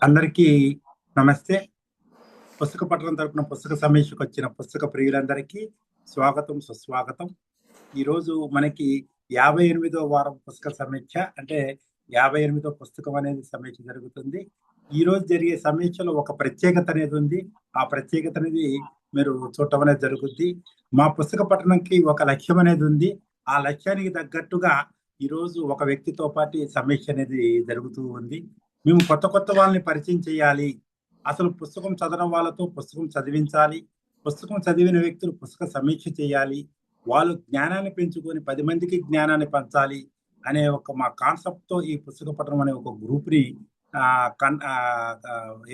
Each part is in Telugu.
అందరికీ నమస్తే. పుస్తక పఠనం తరపున పుస్తక సమీక్షకు వచ్చిన పుస్తక ప్రియులందరికీ స్వాగతం, సుస్వాగతం. ఈరోజు మనకి 58వ వారం పుస్తక సమీక్ష, అంటే 58వ పుస్తకం అనేది సమీక్ష జరుగుతుంది. ఈరోజు జరిగే సమీక్షలో ఒక ప్రత్యేకత అనేది ఉంది. ఆ ప్రత్యేకత అనేది మీరు చూడటం అనేది జరుగుద్ది. మా పుస్తక పఠనంకి ఒక లక్ష్యం అనేది ఉంది. ఆ లక్ష్యానికి తగ్గట్టుగా ఈరోజు ఒక వ్యక్తితో పాటు సమీక్ష అనేది జరుగుతూ ఉంది. మేము కొత్త వాళ్ళని పరిచయం చేయాలి. అసలు పుస్తకం చదవడం వాళ్ళతో పుస్తకం చదివించాలి. పుస్తకం చదివిన వ్యక్తులు పుస్తక సమీక్ష చేయాలి. వాళ్ళు జ్ఞానాన్ని పెంచుకొని 10 మందికి జ్ఞానాన్ని పంచాలి అనే మా కాన్సెప్ట్తో ఈ పుస్తక పఠనం అనే ఒక గ్రూప్ని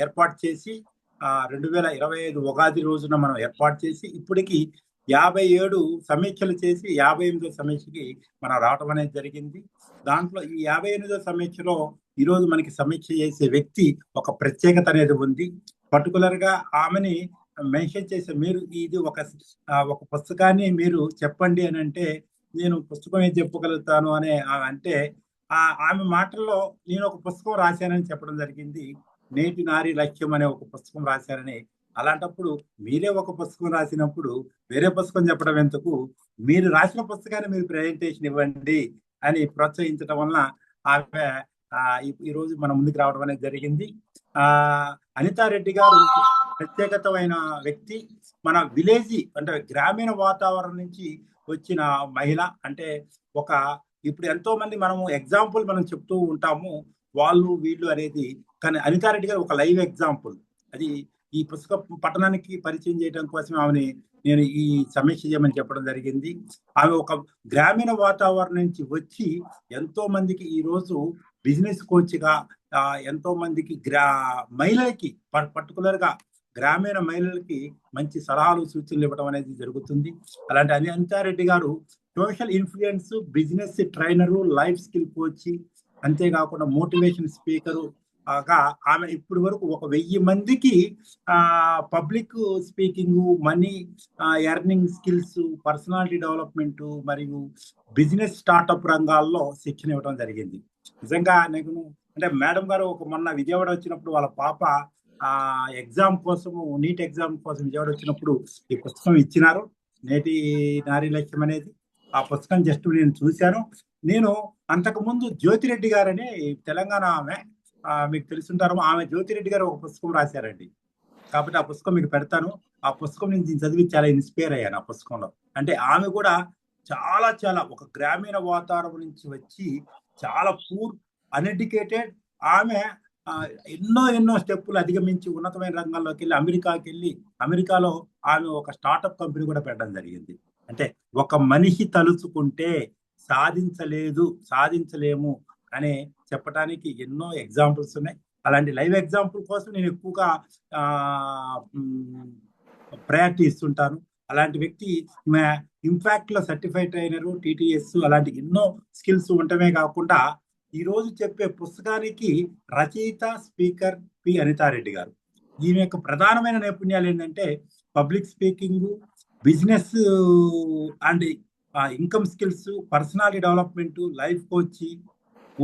ఏర్పాటు చేసి 2025 ఉగాది రోజున మనం ఏర్పాటు చేసి ఇప్పటికి 57 సమీక్షలు చేసి 58వ సమీక్షకి మనం రావడం అనేది జరిగింది. దాంట్లో ఈ 58వ సమీక్షలో ఈరోజు మనకి సమీక్ష చేసే వ్యక్తి ఒక ప్రత్యేకత అనేది ఉంది. పర్టికులర్ గా ఆమెని మెన్షన్ చేసే, మీరు ఇది ఒక పుస్తకాన్ని మీరు చెప్పండి అని అంటే నేను పుస్తకం ఏం చెప్పగలుగుతాను అనే అంటే ఆమె మాటల్లో నేను ఒక పుస్తకం రాశానని చెప్పడం జరిగింది. నేటి నారీ లక్ష్యం అనే ఒక పుస్తకం రాశారని. అలాంటప్పుడు మీరే ఒక పుస్తకం రాసినప్పుడు వేరే పుస్తకం చెప్పడం ఎందుకు, మీరు రాసిన పుస్తకాన్ని మీరు ప్రెజెంటేషన్ ఇవ్వండి అని ప్రోత్సహించడం వలన ఆమె ఈ రోజు మన ముందుకు రావడం అనేది జరిగింది. అనితారెడ్డి గారు ప్రత్యేకతమైన వ్యక్తి. మన విలేజ్ అంటే గ్రామీణ వాతావరణం నుంచి వచ్చిన మహిళ. అంటే ఇప్పుడు ఎంతో మంది మనము ఎగ్జాంపుల్ మనం చెప్తూ ఉంటాము, వాళ్ళు వీళ్ళు అనేది. కానీ అనితారెడ్డి గారు ఒక లైవ్ ఎగ్జాంపుల్. అది ఈ పుస్తక పఠనానికి పరిచయం చేయడం కోసం ఆమెని నేను ఈ సమీక్ష చేయమని చెప్పడం జరిగింది. ఆమె ఒక గ్రామీణ వాతావరణం నుంచి వచ్చి ఎంతో మందికి ఈరోజు బిజినెస్ కోచ్గా, ఎంతో మందికి మహిళలకి, పర్టికులర్ గా గ్రామీణ మహిళలకి మంచి సలహాలు, సూచనలు ఇవ్వడం అనేది జరుగుతుంది. అలాంటి అనితారెడ్డి గారు social influence, business trainer, life skill coach, అంతేకాకుండా మోటివేషన్ స్పీకరు గా ఆమె ఇప్పటి వరకు 1000 మందికి public speaking, money earning skills, personality development మరియు బిజినెస్ స్టార్టప్ రంగాల్లో శిక్షణ ఇవ్వడం జరిగింది. నిజంగా నేను అంటే మేడం గారు మొన్న విజయవాడ వచ్చినప్పుడు వాళ్ళ పాప ఎగ్జామ్ కోసము, నీట్ ఎగ్జామ్ కోసం విజయవాడ వచ్చినప్పుడు ఈ పుస్తకం ఇచ్చినారు, నేటి నారీ లక్ష్యం అనేది. ఆ పుస్తకం జస్ట్ నేను చూశాను. నేను అంతకుముందు జ్యోతిరెడ్డి గారని తెలంగాణ ఆమె, మీకు తెలుసుంటారు, ఆమె జ్యోతిరెడ్డి గారు ఒక పుస్తకం రాశారండి. కాబట్టి ఆ పుస్తకం మీకు పెడతాను. ఆ పుస్తకం నుంచి చదివి చాలా ఇన్స్పైర్ అయ్యాను ఆ పుస్తకంలో. అంటే ఆమె కూడా చాలా ఒక గ్రామీణ వాతావరణం నుంచి వచ్చి చాలా పూర్, అన్ఎడ్యుకేటెడ్ ఆమె ఎన్నో స్టెప్పులు అధిగమించి ఉన్నతమైన రంగాల్లోకి వెళ్ళి అమెరికాలో ఆమె ఒక స్టార్టప్ కంపెనీ కూడా పెట్టడం జరిగింది. అంటే ఒక మనిషి తలుచుకుంటే సాధించలేము అని చెప్పడానికి ఎన్నో ఎగ్జాంపుల్స్ ఉన్నాయి. అలాంటి లైవ్ ఎగ్జాంపుల్ కోసం నేను ఎక్కువగా ప్రయారిటీ ఇస్తుంటాను. అలాంటి వ్యక్తి ఇంపాక్ట్ లో సర్టిఫైడ్ ట్రైనరు, టీటీఎస్, అలాంటి ఎన్నో స్కిల్స్ ఉండటమే కాకుండా ఈ రోజు చెప్పే పుస్తకానికి రచయిత, స్పీకర్ పి అనితారెడ్డి గారు. ఈమె యొక్క ప్రధానమైన నైపుణ్యాలు ఏంటంటే public speaking, business and income skills, personality development, life coach,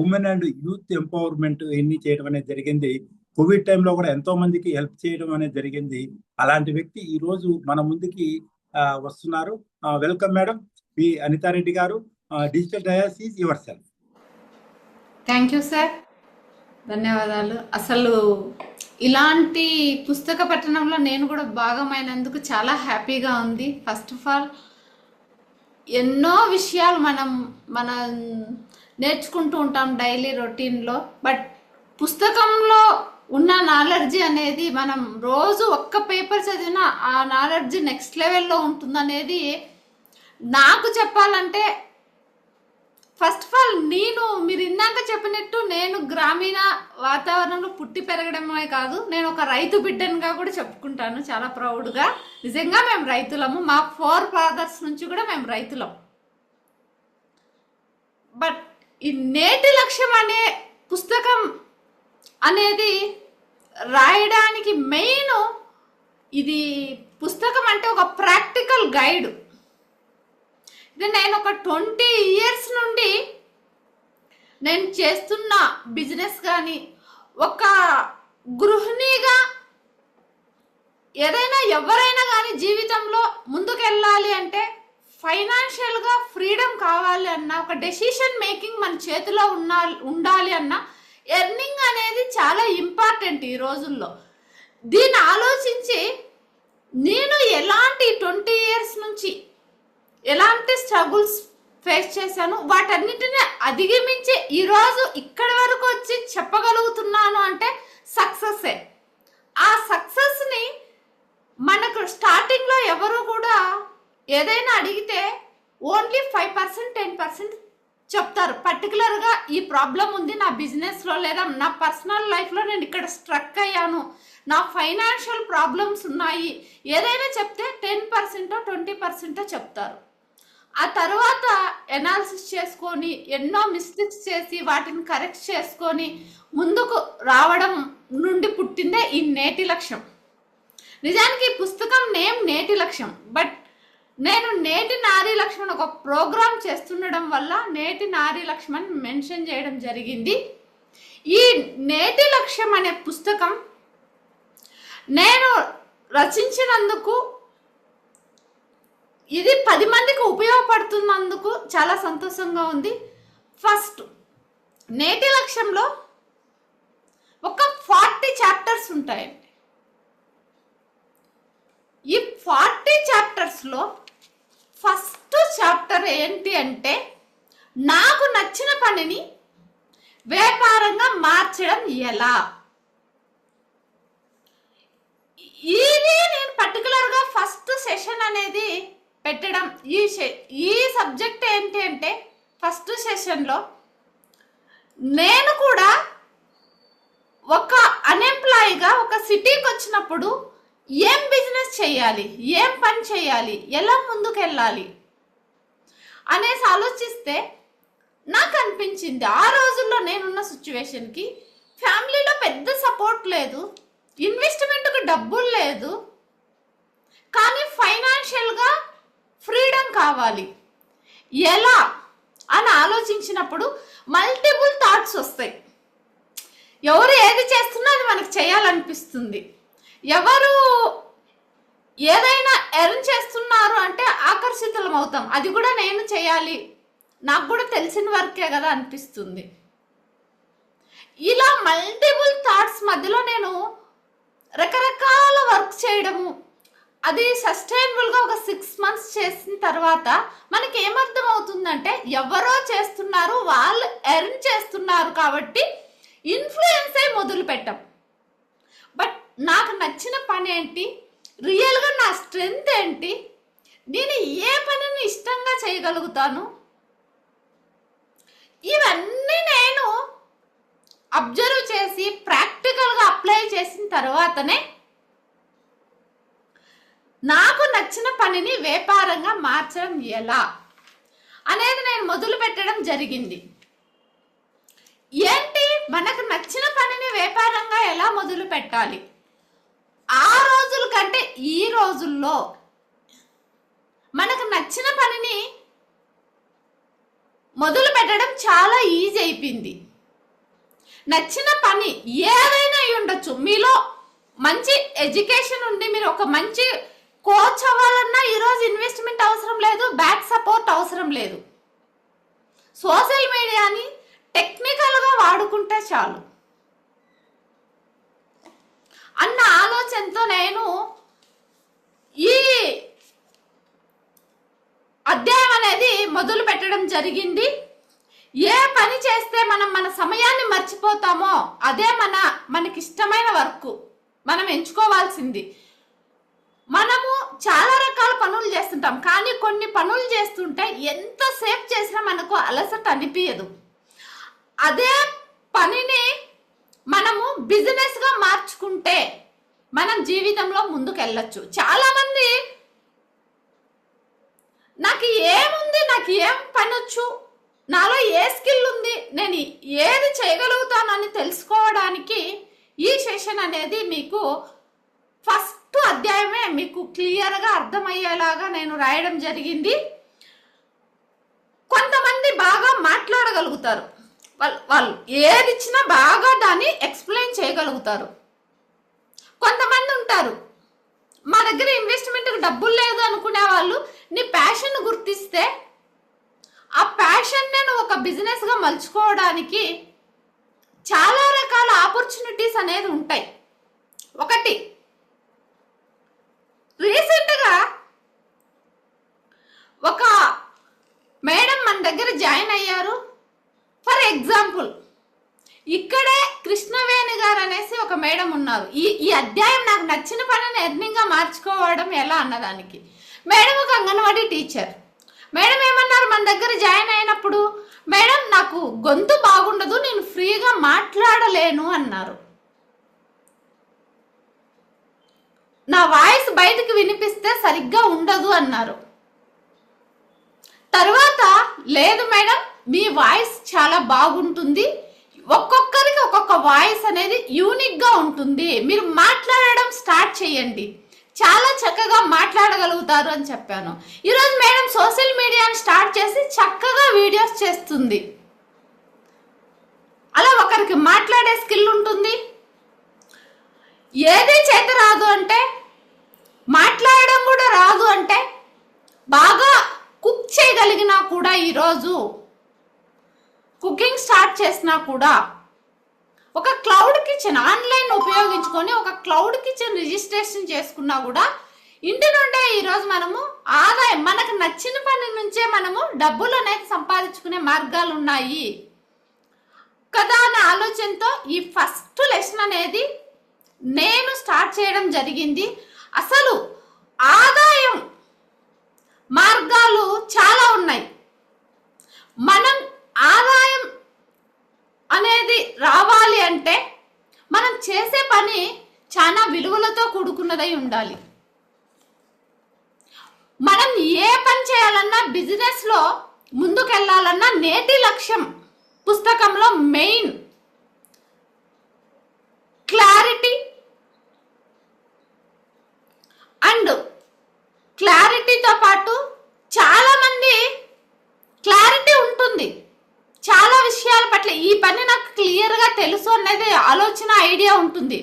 women and youth empowerment ఇవన్నీ చేయడం అనేది జరిగింది. కోవిడ్ టైంలో కూడా ఎంతో మందికి హెల్ప్ చేయడం అనేది జరిగింది. అలాంటి వ్యక్తి ఈ రోజు మన ముందుకి వస్తున్నారు. వెల్కమ్ మేడం పి అనితారెడ్డి గారు. Digital dais is your self. Thank you sir, ధన్యవాదాలు. అసలు ఇలాంటి పుస్తక పఠనంలో నేను కూడా భాగమైనందుకు చాలా హ్యాపీగా ఉంది. ఫస్ట్ ఆఫ్ ఆల్ ఎన్నో విషయాలు మనం నేర్చుకుంటూ ఉంటాం డైలీ రొటీన్లో. బట్ పుస్తకంలో ఉన్న నాలెడ్జ్ అనేది మనం రోజు ఒక్క పేపర్ చదివినా ఆ నాలెడ్జ్ నెక్స్ట్ లెవెల్లో ఉంటుందనేది నాకు చెప్పాలంటే, ఫస్ట్ ఆఫ్ ఆల్ మీరు ఇందాక చెప్పినట్టు నేను గ్రామీణ వాతావరణంలో పుట్టి పెరగడమే కాదు, నేను ఒక రైతు బిడ్డనుగా కూడా చెప్పుకుంటాను చాలా ప్రౌడ్గా. నిజంగా మేము రైతులము, మా 4 ఫాదర్స్ నుంచి కూడా మేము రైతులం. బట్ ఈ నేటి లక్ష్యం అనే పుస్తకం అనేది రాయడానికి మెయిన్, ఇది పుస్తకం అంటే ఒక ప్రాక్టికల్ గైడ్. ఇది నేను ఒక 20 ఇయర్స్ నుండి నేను చేస్తున్న బిజినెస్ కానీ, ఒక గృహిణిగా ఏదైనా ఎవరైనా కానీ జీవితంలో ముందుకెళ్ళాలి అంటే ఫైనాన్షియల్గా ఫ్రీడమ్ కావాలి అన్న, ఒక డెసిషన్ మేకింగ్ మన చేతిలో ఉండాలి అన్న, ఎర్నింగ్ అనేది చాలా ఇంపార్టెంట్ ఈ రోజుల్లో. దీన్ని ఆలోచించి నేను ఎలాంటి 20 years నుంచి ఎలాంటి స్ట్రగుల్స్ ఫేస్ చేశాను, వాటన్నిటిని అధిగమించి ఈరోజు ఇక్కడి వరకు వచ్చి చెప్పగలుగుతున్నాను అంటే సక్సెస్సే. ఆ సక్సెస్ని మనకు స్టార్టింగ్లో ఎవరు కూడా ఏదైనా అడిగితే ఓన్లీ 5% 10% చెప్తారు. పర్టికులర్గా ఈ ప్రాబ్లం ఉంది నా బిజినెస్లో, లేదా నా పర్సనల్ లైఫ్లో నేను ఇక్కడ స్ట్రక్ అయ్యాను, నా ఫైనాన్షియల్ ప్రాబ్లమ్స్ ఉన్నాయి, ఏదైనా చెప్తే 10% 20% చెప్తారు. ఆ తర్వాత ఎనాలిసిస్ చేసుకొని ఎన్నో మిస్టేక్స్ చేసి వాటిని కరెక్ట్ చేసుకొని ముందుకు రావడం నుండి పుట్టిందే ఈ నేటి లక్ష్యం. నిజానికి ఈ పుస్తకం నేమ్ నేటి లక్ష్యం, బట్ నేను నేటి నారీ లక్ష్మణ్ ఒక ప్రోగ్రామ్ చేస్తుండడం వల్ల నేటి నారీ లక్ష్మణ్ మెన్షన్ చేయడం జరిగింది. ఈ నేటి లక్ష్యం అనే పుస్తకం నేను రచించినందుకు, ఇది 10 మందికి ఉపయోగపడుతున్నందుకు చాలా సంతోషంగా ఉంది. ఫస్ట్, నేటి లక్ష్యంలో ఒక 40 చాప్టర్స్ ఉంటాయండి. ఈ 40 చాప్టర్స్లో ఫస్ట్ చాప్టర్ ఏంటి అంటే నాకు నచ్చిన పనిని వ్యాపారంగా మార్చడం ఎలా. ఇది నేను పర్టికులర్గా ఫస్ట్ సెషన్ అనేది పెట్టడం, ఈ సబ్జెక్ట్ ఏంటి అంటే ఫస్ట్ సెషన్లో నేను కూడా ఒక అన్ఎంప్లాయీగా ఒక సిటీకి వచ్చినప్పుడు ఏం బిజినెస్ చేయాలి, ఏం పని చేయాలి, ఎలా ముందుకెళ్ళాలి అనేసి ఆలోచిస్తే నాకు అనిపించింది, ఆ రోజుల్లో నేనున్న సిచ్యువేషన్కి ఫ్యామిలీలో పెద్ద సపోర్ట్ లేదు, ఇన్వెస్ట్మెంట్కి డబ్బులు లేదు, కానీ ఫైనాన్షియల్గా ఫ్రీడమ్ కావాలి. ఎలా అని ఆలోచించినప్పుడు మల్టిపుల్ థాట్స్ వస్తాయి. ఎవరు ఏది చేస్తున్నా అది మనకు చేయాలనిపిస్తుంది. ఎవరు ఏదైనా ఎర్న్ చేస్తున్నారు అంటే ఆకర్షితులం అవుతాం, అది కూడా నేను చేయాలి, నాకు కూడా తెలిసిన వర్కే కదా అనిపిస్తుంది. ఇలా మల్టిపుల్ థాట్స్ మధ్యలో నేను రకరకాల వర్క్ చేయడము, అది సస్టైనబుల్గా ఒక 6 months చేసిన తర్వాత మనకి ఏమర్థం అవుతుందంటే ఎవరో చేస్తున్నారు, వాళ్ళు ఎర్న్ చేస్తున్నారు కాబట్టి ఇన్ఫ్లుయెన్స్ అయి మొదలు పెట్టాం. బట్ నాకు నచ్చిన పని ఏంటి, రియల్గా నా స్ట్రెంగ్త్ ఏంటి, నేను ఏ పనిని ఇష్టంగా చేయగలుగుతాను, ఇవన్నీ నేను అబ్జర్వ్ చేసి ప్రాక్టికల్గా అప్లై చేసిన తర్వాతనే నాకు నచ్చిన పనిని వ్యాపారంగా మార్చడం ఎలా అనేది నేను మొదలు పెట్టడం జరిగింది. ఏంటి, మనకు నచ్చిన పనిని వ్యాపారంగా ఎలా మొదలు పెట్టాలి? ఆ రోజుల కంటే ఈ రోజుల్లో మనకు నచ్చిన పనిని మొదలు పెట్టడం చాలా ఈజీ అయిపోయింది. నచ్చిన పని ఏదైనా అయి ఉండొచ్చు. మీలో మంచి ఎడ్యుకేషన్ ఉండి మీరు ఒక మంచి కోచ్ అవ్వాలన్నా ఈరోజు ఇన్వెస్ట్మెంట్ అవసరం లేదు, బ్యాక్ సపోర్ట్ అవసరం లేదు. సోషల్ మీడియాని టెక్నికల్గా వాడుకుంటే చాలు అన్న ఆలోచనతో నేను ఈ అధ్యాయం అనేది మొదలు పెట్టడం జరిగింది. ఏ పని చేస్తే మనం మన సమయాన్ని మర్చిపోతామో అదే మనకి ఇష్టమైన వర్క్ మనం ఎంచుకోవాల్సింది. మనము చాలా రకాల పనులు చేస్తుంటాం, కానీ కొన్ని పనులు చేస్తుంటే ఎంతసేపు చేసినా మనకు అలసట అనిపించదు. అదే పనిని మనము బిజినెస్గా మార్చుకుంటే మనం జీవితంలో ముందుకు వెళ్ళొచ్చు. చాలామంది నాకు ఏముంది, నాకు ఏం పని వచ్చు, నాలో ఏ స్కిల్ ఉంది, నేను ఏది చేయగలుగుతానని తెలుసుకోవడానికి ఈ సెషన్ అనేది మీకు ఫస్ట్ అధ్యాయమే మీకు క్లియర్గా అర్థమయ్యేలాగా నేను రాయడం జరిగింది. కొంతమంది బాగా మాట్లాడగలుగుతారు, వాళ్ళు ఏది ఇచ్చినా బాగా దాన్ని ఎక్స్ప్లెయిన్ చేయగలుగుతారు. కొంతమంది ఉంటారు, మా దగ్గర ఇన్వెస్ట్మెంట్కి డబ్బులు లేదు అనుకునే వాళ్ళు నీ ప్యాషన్ గుర్తిస్తే ఆ ప్యాషన్ నేను ఒక బిజినెస్గా మలుచుకోవడానికి చాలా రకాల ఆపర్చునిటీస్ అనేది ఉంటాయి. ఒకటి, రీసెంట్గా ఒక మేడం మన దగ్గర జాయిన్ అయ్యారు. ఫర్ ఎగ్జాంపుల్, ఇక్కడే కృష్ణవేణి గారు అనేసి ఒక మేడం ఉన్నారు. ఈ అధ్యాయం నాకు నచ్చిన పనిని ఎర్నింగ్గా మార్చుకోవడం ఎలా అన్నదానికి. మేడం ఒక అంగన్వాడీ టీచర్. మేడం ఏమన్నారు మన దగ్గర జాయిన్ అయినప్పుడు, మేడం నాకు గొంతు బాగుండదు, నేను ఫ్రీగా మాట్లాడలేను అన్నారు. నా వాయిస్ బయటకు వినిపిస్తే సరిగ్గా ఉండదు అన్నారు. తర్వాత, లేదు మేడం మీ వాయిస్ చాలా బాగుంటుంది, ఒక్కొక్కరికి ఒక్కొక్క వాయిస్ అనేది యూనిక్గా ఉంటుంది, మీరు మాట్లాడడం స్టార్ట్ చేయండి, చాలా చక్కగా మాట్లాడగలుగుతారు అని చెప్పాను. ఈరోజు మేడం సోషల్ మీడియాని స్టార్ట్ చేసి చక్కగా వీడియోస్ చేస్తుంది. అలా ఒకరికి మాట్లాడే స్కిల్ ఉంటుంది. ఏది చేత రాదు అంటే, మాట్లాడడం కూడా రాదు అంటే, బాగా కుక్ చేయగలిగినా కూడా, ఈరోజు కుకింగ్ స్టార్ట్ చేసినా కూడా, ఒక క్లౌడ్ కిచెన్ ఆన్లైన్ ఉపయోగించుకొని ఒక క్లౌడ్ కిచెన్ రిజిస్ట్రేషన్ చేసుకున్నా కూడా ఇంటి నుండే ఈరోజు మనము ఆదాయం, మనకు నచ్చిన పని నుంచే మనము డబ్బులు అనేది సంపాదించుకునే మార్గాలు ఉన్నాయి కదా అనే ఆలోచనతో ఈ ఫస్ట్ లెసన్ అనేది నేను స్టార్ట్ చేయడం జరిగింది. అసలు ఆదాయం మార్గాలు చాలా ఉన్నాయి. మనం ఆదాయం అనేది రావాలి అంటే మనం చేసే పని చాలా విలువలతో కూడుకున్నదై ఉండాలి. మనం ఏ పని చేయాలన్నా, బిజినెస్ లో ముందుకెళ్ళాలన్నా, నేటి లక్ష్యం పుస్తకంలో మెయిన్ క్లారిటీ అండ్ క్లారిటీతో పాటు చాలా మంది క్లారిటీ ఉంటుంది, చాలా విషయాల పట్ల ఈ పని నాకు క్లియర్గా తెలుసు అనేది ఆలోచన, ఐడియా ఉంటుంది.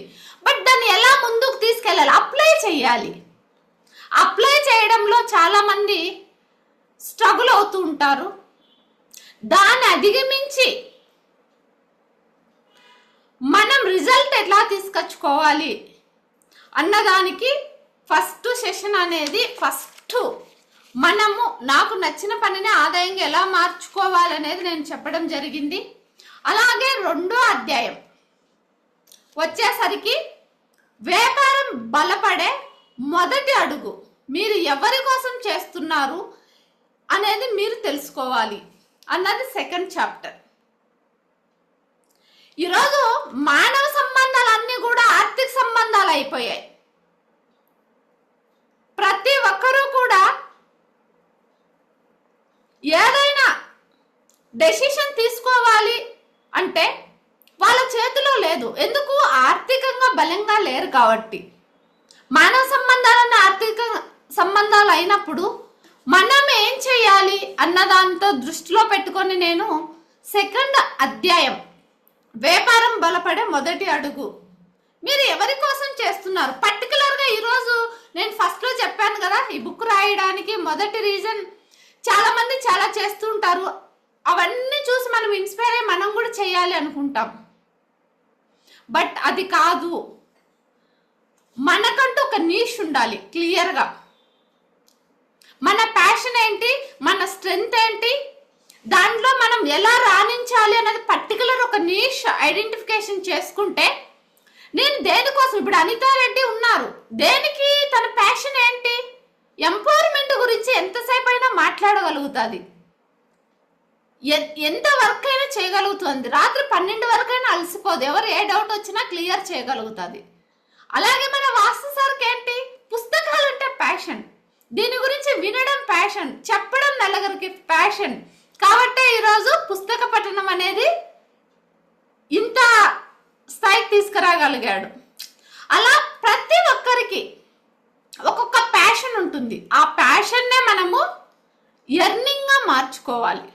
బట్ దాన్ని ఎలా ముందుకు తీసుకెళ్ళాలి, అప్లై చేయాలి. అప్లై చేయడంలో చాలా మంది స్ట్రగుల్ అవుతూ ఉంటారు. దాన్ని అధిగమించి మనం రిజల్ట్ ఎట్లా తీసుకొచ్చుకోవాలి అన్నదానికి ఫస్ట్ సెషన్ అనేది, ఫస్ట్ మనము నాకు నచ్చిన పనిని ఆదాయంగా ఎలా మార్చుకోవాలనేది నేను చెప్పడం జరిగింది. అలాగే రెండో అధ్యాయం వచ్చేసరికి వ్యాపారం బలపడే మొదటి అడుగు, మీరు ఎవరి కోసం చేస్తున్నారు అనేది మీరు తెలుసుకోవాలి అన్నది సెకండ్ చాప్టర్. ఈరోజు మానవ సంబంధాలన్నీ కూడా ఆర్థిక సంబంధాలు అయిపోయాయి. ప్రతి ఒక్కరూ కూడా ఏదైనా డెసిషన్ తీసుకోవాలి అంటే వాళ్ళ చేతిలో లేదు. ఎందుకు? ఆర్థికంగా బలంగా లేరు కాబట్టి. మానవ సంబంధాలన్న ఆర్థిక సంబంధాలు అయినప్పుడు మనం ఏం చేయాలి అన్నదాంతో దృష్టిలో పెట్టుకొని నేను సెకండ్ అధ్యాయం, వ్యాపారం బలపడే మొదటి అడుగు, మీరు ఎవరి కోసం చేస్తున్నారు. పర్టికులర్గా ఈరోజు నేను ఫస్ట్లో చెప్పాను కదా, ఈ బుక్ రాయడానికి మొదటి రీజన్, చాలా మంది చాలా చేస్తుంటారు, అవన్నీ చూసి మనం ఇన్స్పైర్ అయ్యి మనం కూడా చేయాలి అనుకుంటాం. బట్ అది కాదు, మనకంటూ ఒక నీష్ ఉండాలి క్లియర్గా. మన ప్యాషన్ ఏంటి, మన స్ట్రెంగ్త్ ఏంటి, దాంట్లో మనం ఎలా రాణించాలి అనేది పర్టికులర్ ఒక నీష్ ఐడెంటిఫికేషన్ చేసుకుంటే, నేను దేనికోసం, ఇప్పుడు అనితారెడ్డి ఉన్నారు, దేనికి తన ప్యాషన్ ఏంటి, ఎంపవర్మెంట్ గురించి ఎంతసేపు అయినా మాట్లాడగలుగుతుంది, ఎంత వర్క్ అయినా చేయగలుగుతుంది, రాత్రి 12 వరకైనా అలసిపోదు, ఎవరు ఏ డౌట్ వచ్చినా క్లియర్ చేయగలుగుతుంది. అలాగే మన వాస్తు సార్కి ఏంటి, పుస్తకాలు అంటే ప్యాషన్, దీని గురించి వినడం ప్యాషన్, చెప్పడం నలుగురికి ప్యాషన్. కాబట్టే ఈరోజు పుస్తక పఠనం అనేది ఇంత స్థాయికి తీసుకురాగలిగాడు. అలా ప్రతి ఒక్కరికి ఒక్కొక్క ప్యాషన్ ఉంటుంది. ఆ ప్యాషన్నే మనము ఎర్నింగ్గా మార్చుకోవాలి.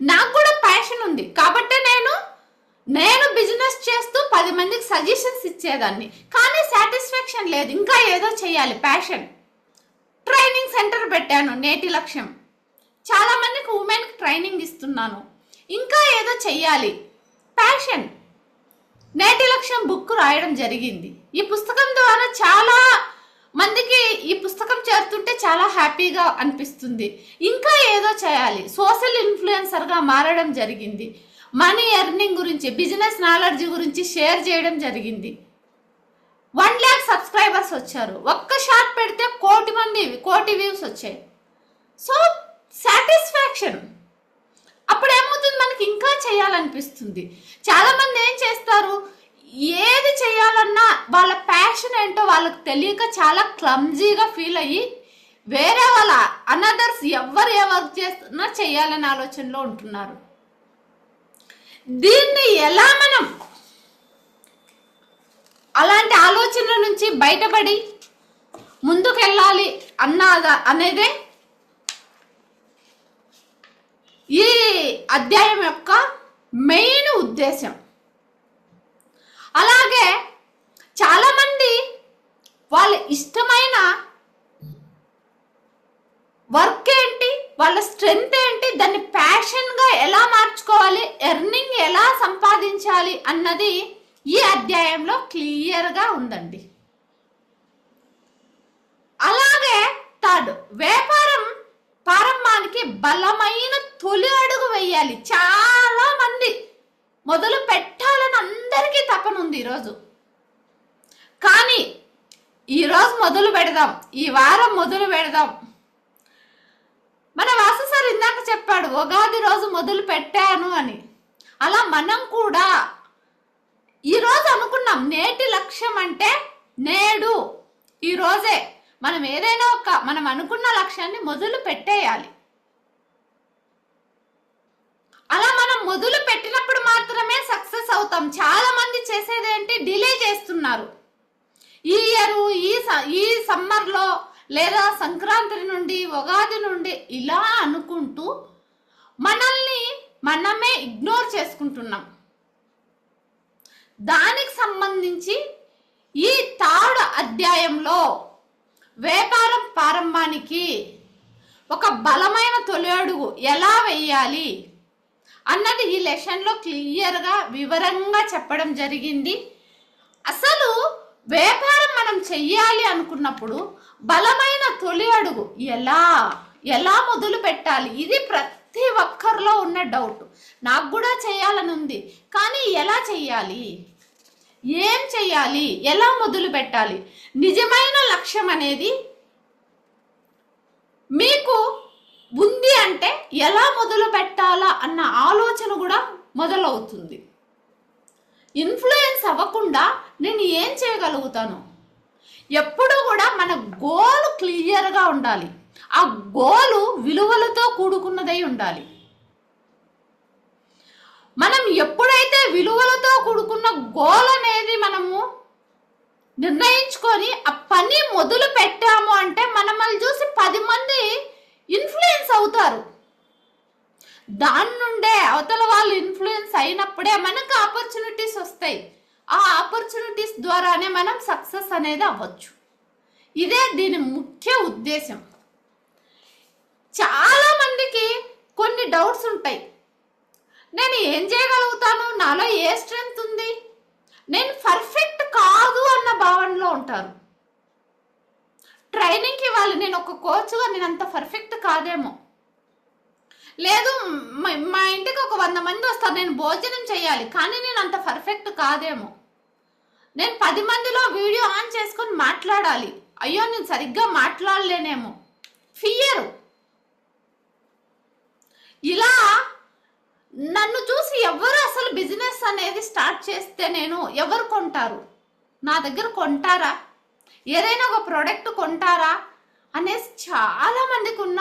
నాకు కూడా ప్యాషన్ ఉంది కాబట్టి నేను బిజినెస్ ఇన్వెస్ట్ చేస్తూ 10 మందికి సజెషన్స్ ఇచ్చేదాన్ని. కానీ సాటిస్ఫాక్షన్ లేదు, ఇంకా ఏదో చేయాలి, ప్యాషన్. ట్రైనింగ్ సెంటర్ పెట్టాను, నేటి లక్ష్యం. చాలా మందికి ఉమెన్కి ట్రైనింగ్ ఇస్తున్నాను, ఇంకా ఏదో చెయ్యాలి, ప్యాషన్. నేటి లక్ష్యం బుక్ రాయడం జరిగింది. ఈ పుస్తకం ద్వారా చాలా మందికి ఈ పుస్తకం చేరుతుంటే చాలా హ్యాపీగా అనిపిస్తుంది. ఇంకా ఏదో చేయాలి, సోషల్ ఇన్ఫ్లుయెన్సర్గా మారడం జరిగింది. మనీ ఎర్నింగ్ గురించి, బిజినెస్ నాలెడ్జ్ గురించి షేర్ చేయడం జరిగింది. 1 lakh సబ్స్క్రైబర్స్ వచ్చారు. ఒక్క షాట్ పెడితే 1,000,000 వ్యూస్ వచ్చాయి. So satisfaction. అప్పుడు ఏమవుతుంది, మనకి ఇంకా చేయాలనిపిస్తుంది. చాలా మంది ఏం చేస్తారు, ఏది చేయాలన్నా వాళ్ళ ప్యాషన్ ఏంటో వాళ్ళకి తెలియక చాలా క్లమ్జీగా ఫీల్ అయ్యి వేరే వాళ్ళ అనదర్స్ ఎవరు ఏ వర్క్ చేస్తున్నా చేయాలనే ఆలోచనలో ఉంటున్నారు. దీన్ని ఎలా మనం అలాంటి ఆలోచనల నుంచి బయటపడి ముందుకెళ్ళాలి అనేదే ఈ అధ్యాయం యొక్క మెయిన్ ఉద్దేశం. అలాగే చాలామంది వాళ్ళ ఇష్టమైన వర్క్ ఏంటి, వాళ్ళ స్ట్రెంగ్త్ ఏంటి, దాన్ని ప్యాషన్గా ఎలా మార్చుకోవాలి, ఎర్నింగ్ ఎలా సంపాదించాలి అన్నది ఈ అధ్యాయంలో క్లియర్గా ఉందండి. అలాగే థర్డ్, వ్యాపారం ప్రారంభానికి బలమైన తొలి అడుగు వేయాలి. చాలా మంది మొదలు పెట్టాలని అందరికీ తపన ఉంది ఈరోజు. కానీ ఈరోజు మొదలు పెడదాం, ఈ వారం మొదలు పెడదాం. మన వాసు సార్ ఇందాక చెప్పాడు, ఉగాది రోజు మొదలు పెట్టాను అని. అలా మనం కూడా ఈరోజు అనుకున్నాం, నేటి లక్ష్యం అంటే నేడు, ఈరోజే మనం ఏదైనా మనం అనుకున్న లక్ష్యాన్ని మొదలు పెట్టేయాలి. అలా మనం మొదలు పెట్టినప్పుడు మాత్రమే సక్సెస్ అవుతాం. చాలా మంది చేసేది ఏంటి, డిలే చేస్తున్నారు. ఈ ఇయర్ ఈ సమ్మర్లో లేదా సంక్రాంతి నుండి, ఉగాది నుండి ఇలా అనుకుంటూ మనల్ని మనమే ఇగ్నోర్ చేసుకుంటున్నాం. దానికి సంబంధించి ఈ 3rd అధ్యాయంలో వ్యాపారం ప్రారంభానికి ఒక బలమైన తొలి అడుగు ఎలా వేయాలి అన్నది ఈ లెసన్లో క్లియర్గా వివరంగా చెప్పడం జరిగింది. అసలు వ్యాపారం మనం చెయ్యాలి అనుకున్నప్పుడు బలమైన తొలి అడుగు ఎలా మొదలు పెట్టాలి, ఇది ప్రతి ఒక్కరిలో ఉన్న డౌట్. నాకు కూడా చేయాలని ఉంది, కానీ ఎలా చెయ్యాలి, ఏం చెయ్యాలి, ఎలా మొదలు పెట్టాలి? నిజమైన లక్ష్యం అనేది మీకు ఉంది అంటే ఎలా మొదలు పెట్టాలా అన్న ఆలోచన కూడా మొదలవుతుంది. ఇన్ఫ్లుయెన్స్ అవ్వకుండా నేను ఏం చేయగలుగుతాను? ఎప్పుడు కూడా మన గోల్ క్లియర్గా ఉండాలి. ఆ గోలు విలువలతో కూడుకున్నదై ఉండాలి. మనం ఎప్పుడైతే విలువలతో కూడుకున్న గోల్ అనేది మనము నిర్ణయించుకొని ఆ పని మొదలు పెట్టాము అంటే మనల్ని చూసి 10 మంది ఇన్ఫ్లుయెన్స్ అవుతారు. దాని నుండే అవతల వాళ్ళు ఇన్ఫ్లుయెన్స్ అయినప్పుడే మనకు ఆపర్చునిటీస్ వస్తాయి. ఆ ఆపర్చునిటీస్ ద్వారానే మనం సక్సెస్ అనేది అవ్వచ్చు. ఇదే దీని ముఖ్య ఉద్దేశం. చాలా మందికి కొన్ని డౌట్స్ ఉంటాయి. నేను ఏం చేయగలుగుతాను, నాలో ఏ స్ట్రెంగ్త్ ఉంది, నేను పర్ఫెక్ట్ కాదు అన్న భావనలో ఉంటారు. ట్రైనింగ్కి ఇవ్వాలి, నేను ఒక కోచ్గా నేను అంత పర్ఫెక్ట్ కాదేమో, లేదు మా ఇంటికి ఒక 100 మంది వస్తారు, నేను భోజనం చేయాలి, కానీ నేను అంత పర్ఫెక్ట్ కాదేమో, నేను 10 మందిలో వీడియో ఆన్ చేసుకొని మాట్లాడాలి, అయ్యో నేను సరిగ్గా మాట్లాడలేనేమో, ఫియర్. ఇలా నన్ను చూసి ఎవరు అసలు బిజినెస్ అనేది స్టార్ట్ చేస్తే ఎవరు కొంటారు, నా దగ్గర కొంటారా, ఏదైనా ఒక ప్రోడక్ట్ కొంటారా అనేసి చాలా మందికి ఉన్న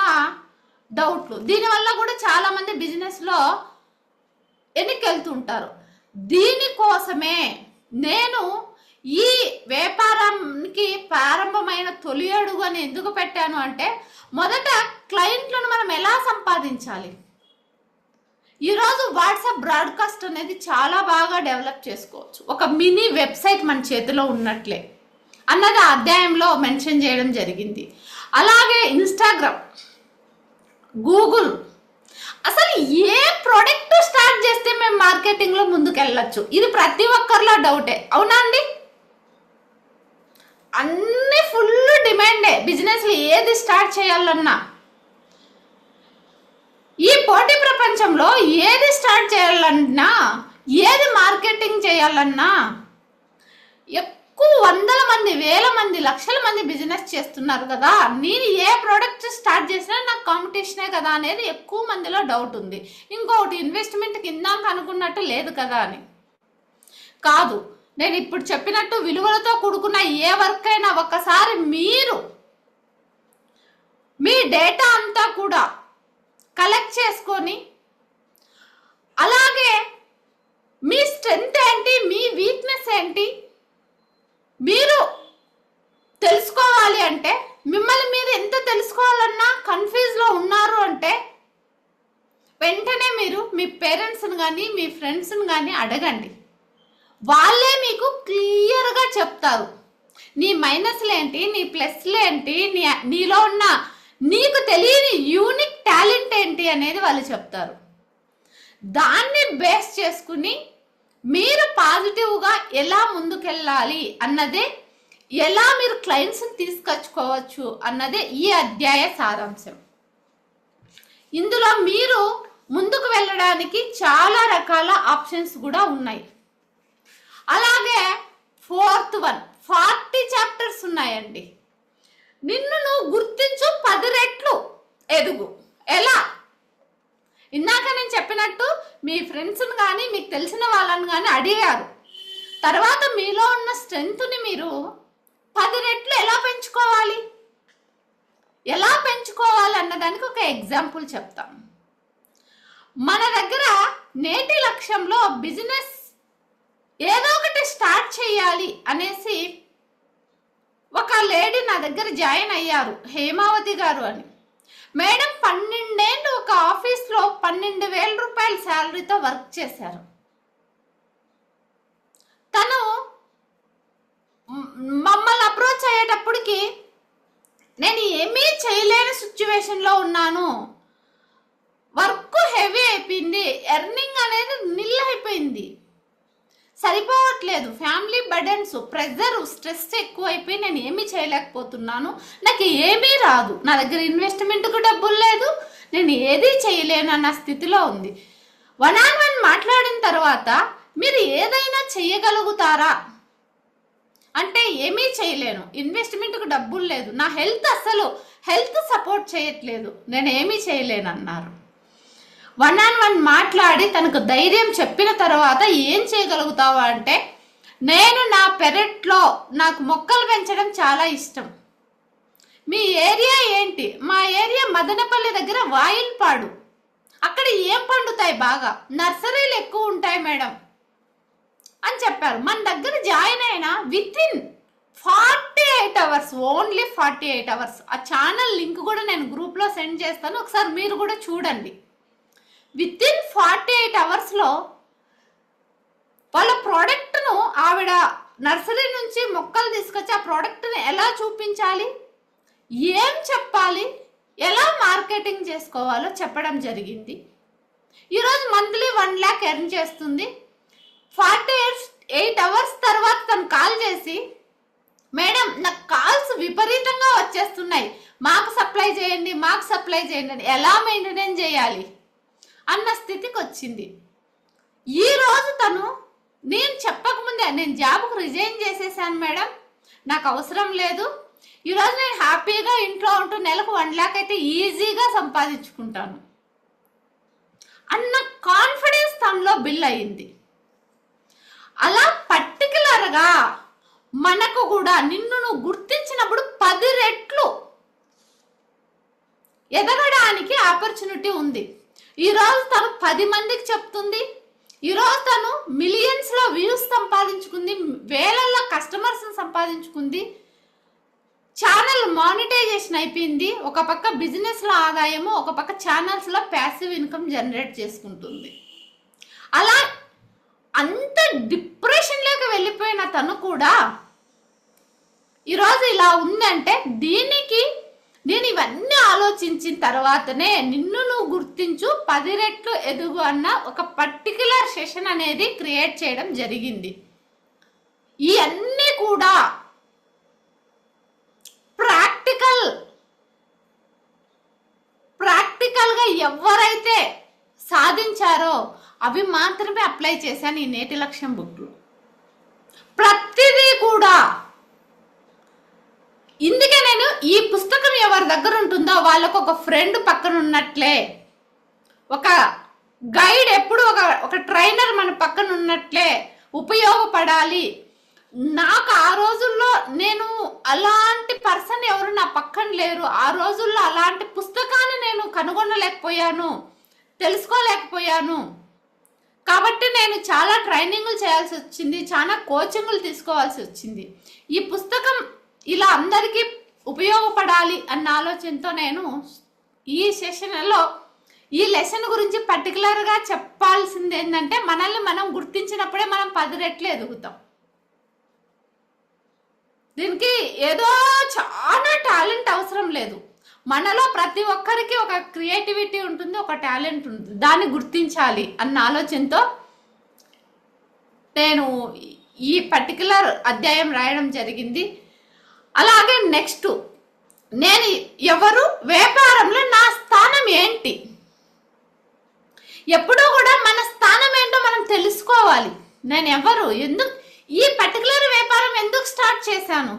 డౌట్లు. దీనివల్ల కూడా చాలా మంది బిజినెస్లో వెనుకెళ్తుంటారు. దీనికోసమే నేను ఈ వ్యాపారానికి ప్రారంభమైన తొలి అడుగు అని ఎందుకు పెట్టాను అంటే, మొదట క్లయింట్లను మనం ఎలా సంపాదించాలి, ఈరోజు వాట్సాప్ బ్రాడ్కాస్ట్ అనేది చాలా బాగా డెవలప్ చేసుకోవచ్చు. ఒక మినీ వెబ్సైట్ మన చేతిలో ఉన్నట్లే అన్నది ఆ అధ్యాయంలో మెన్షన్ చేయడం జరిగింది. అలాగే ఇన్స్టాగ్రామ్, గూగుల్, అసలు ఏ ప్రోడక్ట్ స్టార్ట్ చేస్తే మేము మార్కెటింగ్లో ముందుకు వెళ్ళొచ్చు, ఇది ప్రతి ఒక్కరిలో డౌటే. అవునా అండి? అన్ని ఫుల్ డిమాండే బిజినెస్లు, ఏది స్టార్ట్ చేయాలన్నా ఈ పోటీ ప్రపంచంలో ఏది స్టార్ట్ చేయాలన్నా, ఏది మార్కెటింగ్ చేయాలన్నా ఎక్కువ వందల మంది, వేల మంది, లక్షల మంది బిజినెస్ చేస్తున్నారు కదా. నేను ఏ ప్రోడక్ట్ స్టార్ట్ చేసినా నాకు కాంపిటీషనే కదా అనేది ఎక్కువ మందిలో డౌట్ ఉంది. ఇంకొకటి, ఇన్వెస్ట్మెంట్ కిందాక అనుకున్నట్టు లేదు కదా అని కాదు. నేను ఇప్పుడు చెప్పినట్టు విలువలతో కూడుకున్న ఏ వర్క్ అయినా ఒక్కసారి మీరు మీ డేటా అంతా కూడా కలెక్ట్ చేసుకొని, అలాగే మీ స్ట్రెంగ్త్ ఏంటి, మీ వీక్నెస్ ఏంటి మీరు తెలుసుకోవాలి. అంటే మిమ్మల్ని మీరు ఎంత తెలుసుకోవాలన్నా కన్ఫ్యూజ్లో ఉన్నారు అంటే వెంటనే మీరు మీ పేరెంట్స్ని కానీ మీ ఫ్రెండ్స్ని కానీ అడగండి. వాళ్ళే మీకు క్లియర్గా చెప్తారు. నీ మైనస్లు ఏంటి, నీ ప్లస్లు ఏంటి, నీలో ఉన్న నీకు తెలియని యూనిక్ టాలెంట్ ఏంటి అనేది వాళ్ళు చెప్తారు. దాన్ని బేస్ చేసుకుని మీరు పాజిటివ్గా ఎలా ముందుకెళ్ళాలి అన్నదే, ఎలా మీరు క్లయింట్స్ని తీసుకొచ్చుకోవచ్చు అన్నదే ఈ అధ్యాయ సారాంశం. ఇందులో మీరు ముందుకు వెళ్ళడానికి చాలా రకాల ఆప్షన్స్ కూడా ఉన్నాయి. అలాగే 4th వన్ 40 చాప్టర్స్ ఉన్నాయండి. నిన్ను నువ్వు గుర్తించు, 10 రెట్లు ఎదుగు. ఎలా? ఇందాక నేను చెప్పినట్టు మీ ఫ్రెండ్స్ని కానీ మీకు తెలిసిన వాళ్ళని కానీ అడిగారు. తర్వాత మీలో ఉన్న స్ట్రెంగ్త్ని మీరు 10 రెట్లు ఎలా పెంచుకోవాలి, ఎలా పెంచుకోవాలి అన్నదానికి ఒక ఎగ్జాంపుల్ చెప్తాం. మన దగ్గర నేటి లక్ష్యంలో బిజినెస్ ఏదో ఒకటి స్టార్ట్ చేయాలి అనేసి ఒక లేడీ నా దగ్గర జాయిన్ అయ్యారు, హేమావతి గారు అని. మేడం 12 ఏళ్ళు ఒక ఆఫీస్లో 12,000 రూపాయల శాలరీతో వర్క్ చేశారు. తను మమ్మల్ని అప్రోచ్ అయ్యేటప్పటికి నేను ఏమీ చేయలేని సిచ్యువేషన్లో ఉన్నాను, వర్క్ హెవీ అయిపోయింది, ఎర్నింగ్ అనేది నిల్ అయిపోయింది, సరిపోవట్లేదు, ఫ్యామిలీ బర్డెన్స్, ప్రెజర్, స్ట్రెస్ ఎక్కువైపోయి నేను ఏమీ చేయలేకపోతున్నాను, నాకు ఏమీ రాదు, నా దగ్గర ఇన్వెస్ట్మెంట్కు డబ్బులు లేదు, నేను ఏదీ చేయలేను అన్న స్థితిలో ఉంది. 1-on-1 మాట్లాడిన తర్వాత మీరు ఏదైనా చేయగలుగుతారా అంటే ఏమీ చేయలేను, ఇన్వెస్ట్మెంట్కు డబ్బులు లేదు, నా హెల్త్ సపోర్ట్ చేయట్లేదు, నేను ఏమీ చేయలేను అన్నారు. 1-on-1 మాట్లాడి తనకు ధైర్యం చెప్పిన తర్వాత ఏం చేయగలుగుతావా అంటే, నేను నా పెరట్లో నాకు మొక్కలు పెంచడం చాలా ఇష్టం. మీ ఏరియా ఏంటి? మా ఏరియా మదనపల్లి దగ్గర వాయిల్పాడు. అక్కడ ఏం పండుతాయి బాగా? నర్సరీలు ఎక్కువ ఉంటాయి మేడం అని చెప్పారు. మన దగ్గర జాయిన్ అయిన వితిన్ 48 అవర్స్, ఓన్లీ 48 అవర్స్. ఆ ఛానల్ లింక్ కూడా నేను గ్రూప్లో సెండ్ చేస్తాను, ఒకసారి మీరు కూడా చూడండి. వితిన్ 48 అవర్స్లో వాళ్ళ ప్రోడక్ట్ను, ఆవిడ నర్సరీ నుంచి మొక్కలు తీసుకొచ్చి ఆ ప్రోడక్ట్ని ఎలా చూపించాలి, ఏం చెప్పాలి, ఎలా మార్కెటింగ్ చేసుకోవాలో చెప్పడం జరిగింది. ఈరోజు మంత్లీ 1 lakh ఎర్న్ చేస్తుంది. 48 అవర్స్ తర్వాత తను కాల్ చేసి, మేడం నాకు కాల్స్ విపరీతంగా వచ్చేస్తున్నాయి, మాకు సప్లై చేయండి, ఎలా మెయింటైన్ చేయాలి అన్న స్థితికి వచ్చింది. ఈరోజు తను, నేను చెప్పకముందే నేను జాబ్కు రిజైన్ చేసేసాను మేడం, నాకు అవసరం లేదు, ఈరోజు నేను హ్యాపీగా ఇంట్లో ఉంటూ నెలకు 1 lakh అయితే ఈజీగా సంపాదించుకుంటాను అన్న కాన్ఫిడెన్స్ తనలో బిల్డ్ అయింది. అలా పర్టికులర్గా మనకు కూడా నిన్ను నువ్వు గుర్తించినప్పుడు 10 రెట్లు ఎదగడానికి ఆపర్చునిటీ ఉంది. ఈరోజు తను 10 మందికి చెప్తుంది, ఈరోజు తను మిలియన్స్లో వ్యూస్ సంపాదించుకుంది, వేలల్లో కస్టమర్స్ని సంపాదించుకుంది, ఛానల్ మానిటైజేషన్ అయిపోయింది. ఒక పక్క బిజినెస్లో ఆదాయము, ఒక పక్క ఛానల్స్లో ప్యాసివ్ ఇన్కమ్ జనరేట్ చేసుకుంటుంది. అలా అంత డిప్రెషన్లోకి వెళ్ళిపోయిన తను కూడా ఈరోజు ఇలా ఉందంటే నేను ఇవన్నీ ఆలోచించిన తర్వాతనే నిన్ను నువ్వు గుర్తించు 10 రెట్లు ఎదుగు అన్న ఒక పర్టికులర్ సెషన్ అనేది క్రియేట్ చేయడం జరిగింది. ఇవన్నీ కూడా ప్రాక్టికల్గా ఎవరైతే సాధించారో అవి మాత్రమే అప్లై చేశాను ఈ నేటి లక్ష్యం బుక్లో. ప్రతిదీ కూడా ఇందుకే నేను ఈ పుస్తకం ఎవరి దగ్గర ఉంటుందో వాళ్ళకు ఒక ఫ్రెండ్ పక్కన ఉన్నట్లే, ఒక గైడ్ ఎప్పుడు ఒక ట్రైనర్ మన పక్కన ఉన్నట్లే ఉపయోగపడాలి. నాకు ఆ రోజుల్లో నేను అలాంటి పర్సన్ ఎవరు నా పక్కన లేరు. ఆ రోజుల్లో అలాంటి పుస్తకాన్ని నేను కనుగొనలేకపోయాను, తెలుసుకోలేకపోయాను. కాబట్టి నేను చాలా ట్రైనింగ్లు చేయాల్సి వచ్చింది, చాలా కోచింగ్లు తీసుకోవాల్సి వచ్చింది. ఈ పుస్తకం ఇలా అందరికీ ఉపయోగపడాలి అన్న ఆలోచనతో నేను ఈ సెషన్లో ఈ లెసన్ గురించి పర్టికులర్గా చెప్పాల్సింది ఏంటంటే, మనల్ని మనం గుర్తించినప్పుడే మనం 10 రెట్లు ఎదుగుతాం. దీనికి ఏదో చాలా టాలెంట్ అవసరం లేదు. మనలో ప్రతి ఒక్కరికి ఒక క్రియేటివిటీ ఉంటుంది, ఒక టాలెంట్ ఉంటుంది. దాన్ని గుర్తించాలి అన్న ఆలోచనతో నేను ఈ పర్టికులర్ అధ్యాయం రాయడం జరిగింది. అలాగే నెక్స్ట్, నేను ఎవరు, వ్యాపారంలో నా స్థానం ఏంటి, ఎప్పుడూ కూడా మన స్థానం ఏంటో మనం తెలుసుకోవాలి. నేను ఎవరు, ఎందుకు ఈ పర్టికులర్ వ్యాపారం ఎందుకు స్టార్ట్ చేశాను.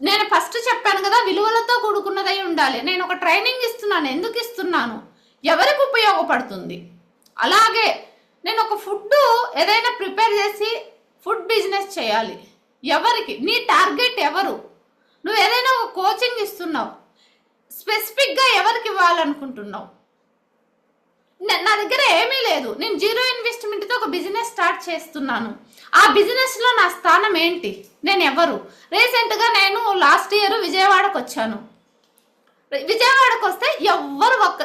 నేను ఫస్ట్ చెప్పాను కదా, విలువలతో కూడుకున్నదై ఉండాలి. నేను ఒక ట్రైనింగ్ ఇస్తున్నాను, ఎందుకు ఇస్తున్నాను, ఎవరికి ఉపయోగపడుతుంది. అలాగే నేను ఒక ఫుడ్ ఏదైనా ప్రిపేర్ చేసి ఫుడ్ బిజినెస్ చేయాలి, ఎవరికి, నీ టార్గెట్ ఎవరు. నువ్వు ఏదైనా ఒక కోచింగ్ ఇస్తున్నావు, స్పెసిఫిక్గా ఎవరికి ఇవ్వాలనుకుంటున్నావు. నా దగ్గర ఏమీ లేదు, నేను 0 ఇన్వెస్ట్మెంట్తో ఒక బిజినెస్ స్టార్ట్ చేస్తున్నాను. ఆ బిజినెస్లో నా స్థానం ఏంటి, నేను ఎవరు. రీసెంట్గా నేను లాస్ట్ ఇయర్ విజయవాడకు వచ్చాను. విజయవాడకు వస్తే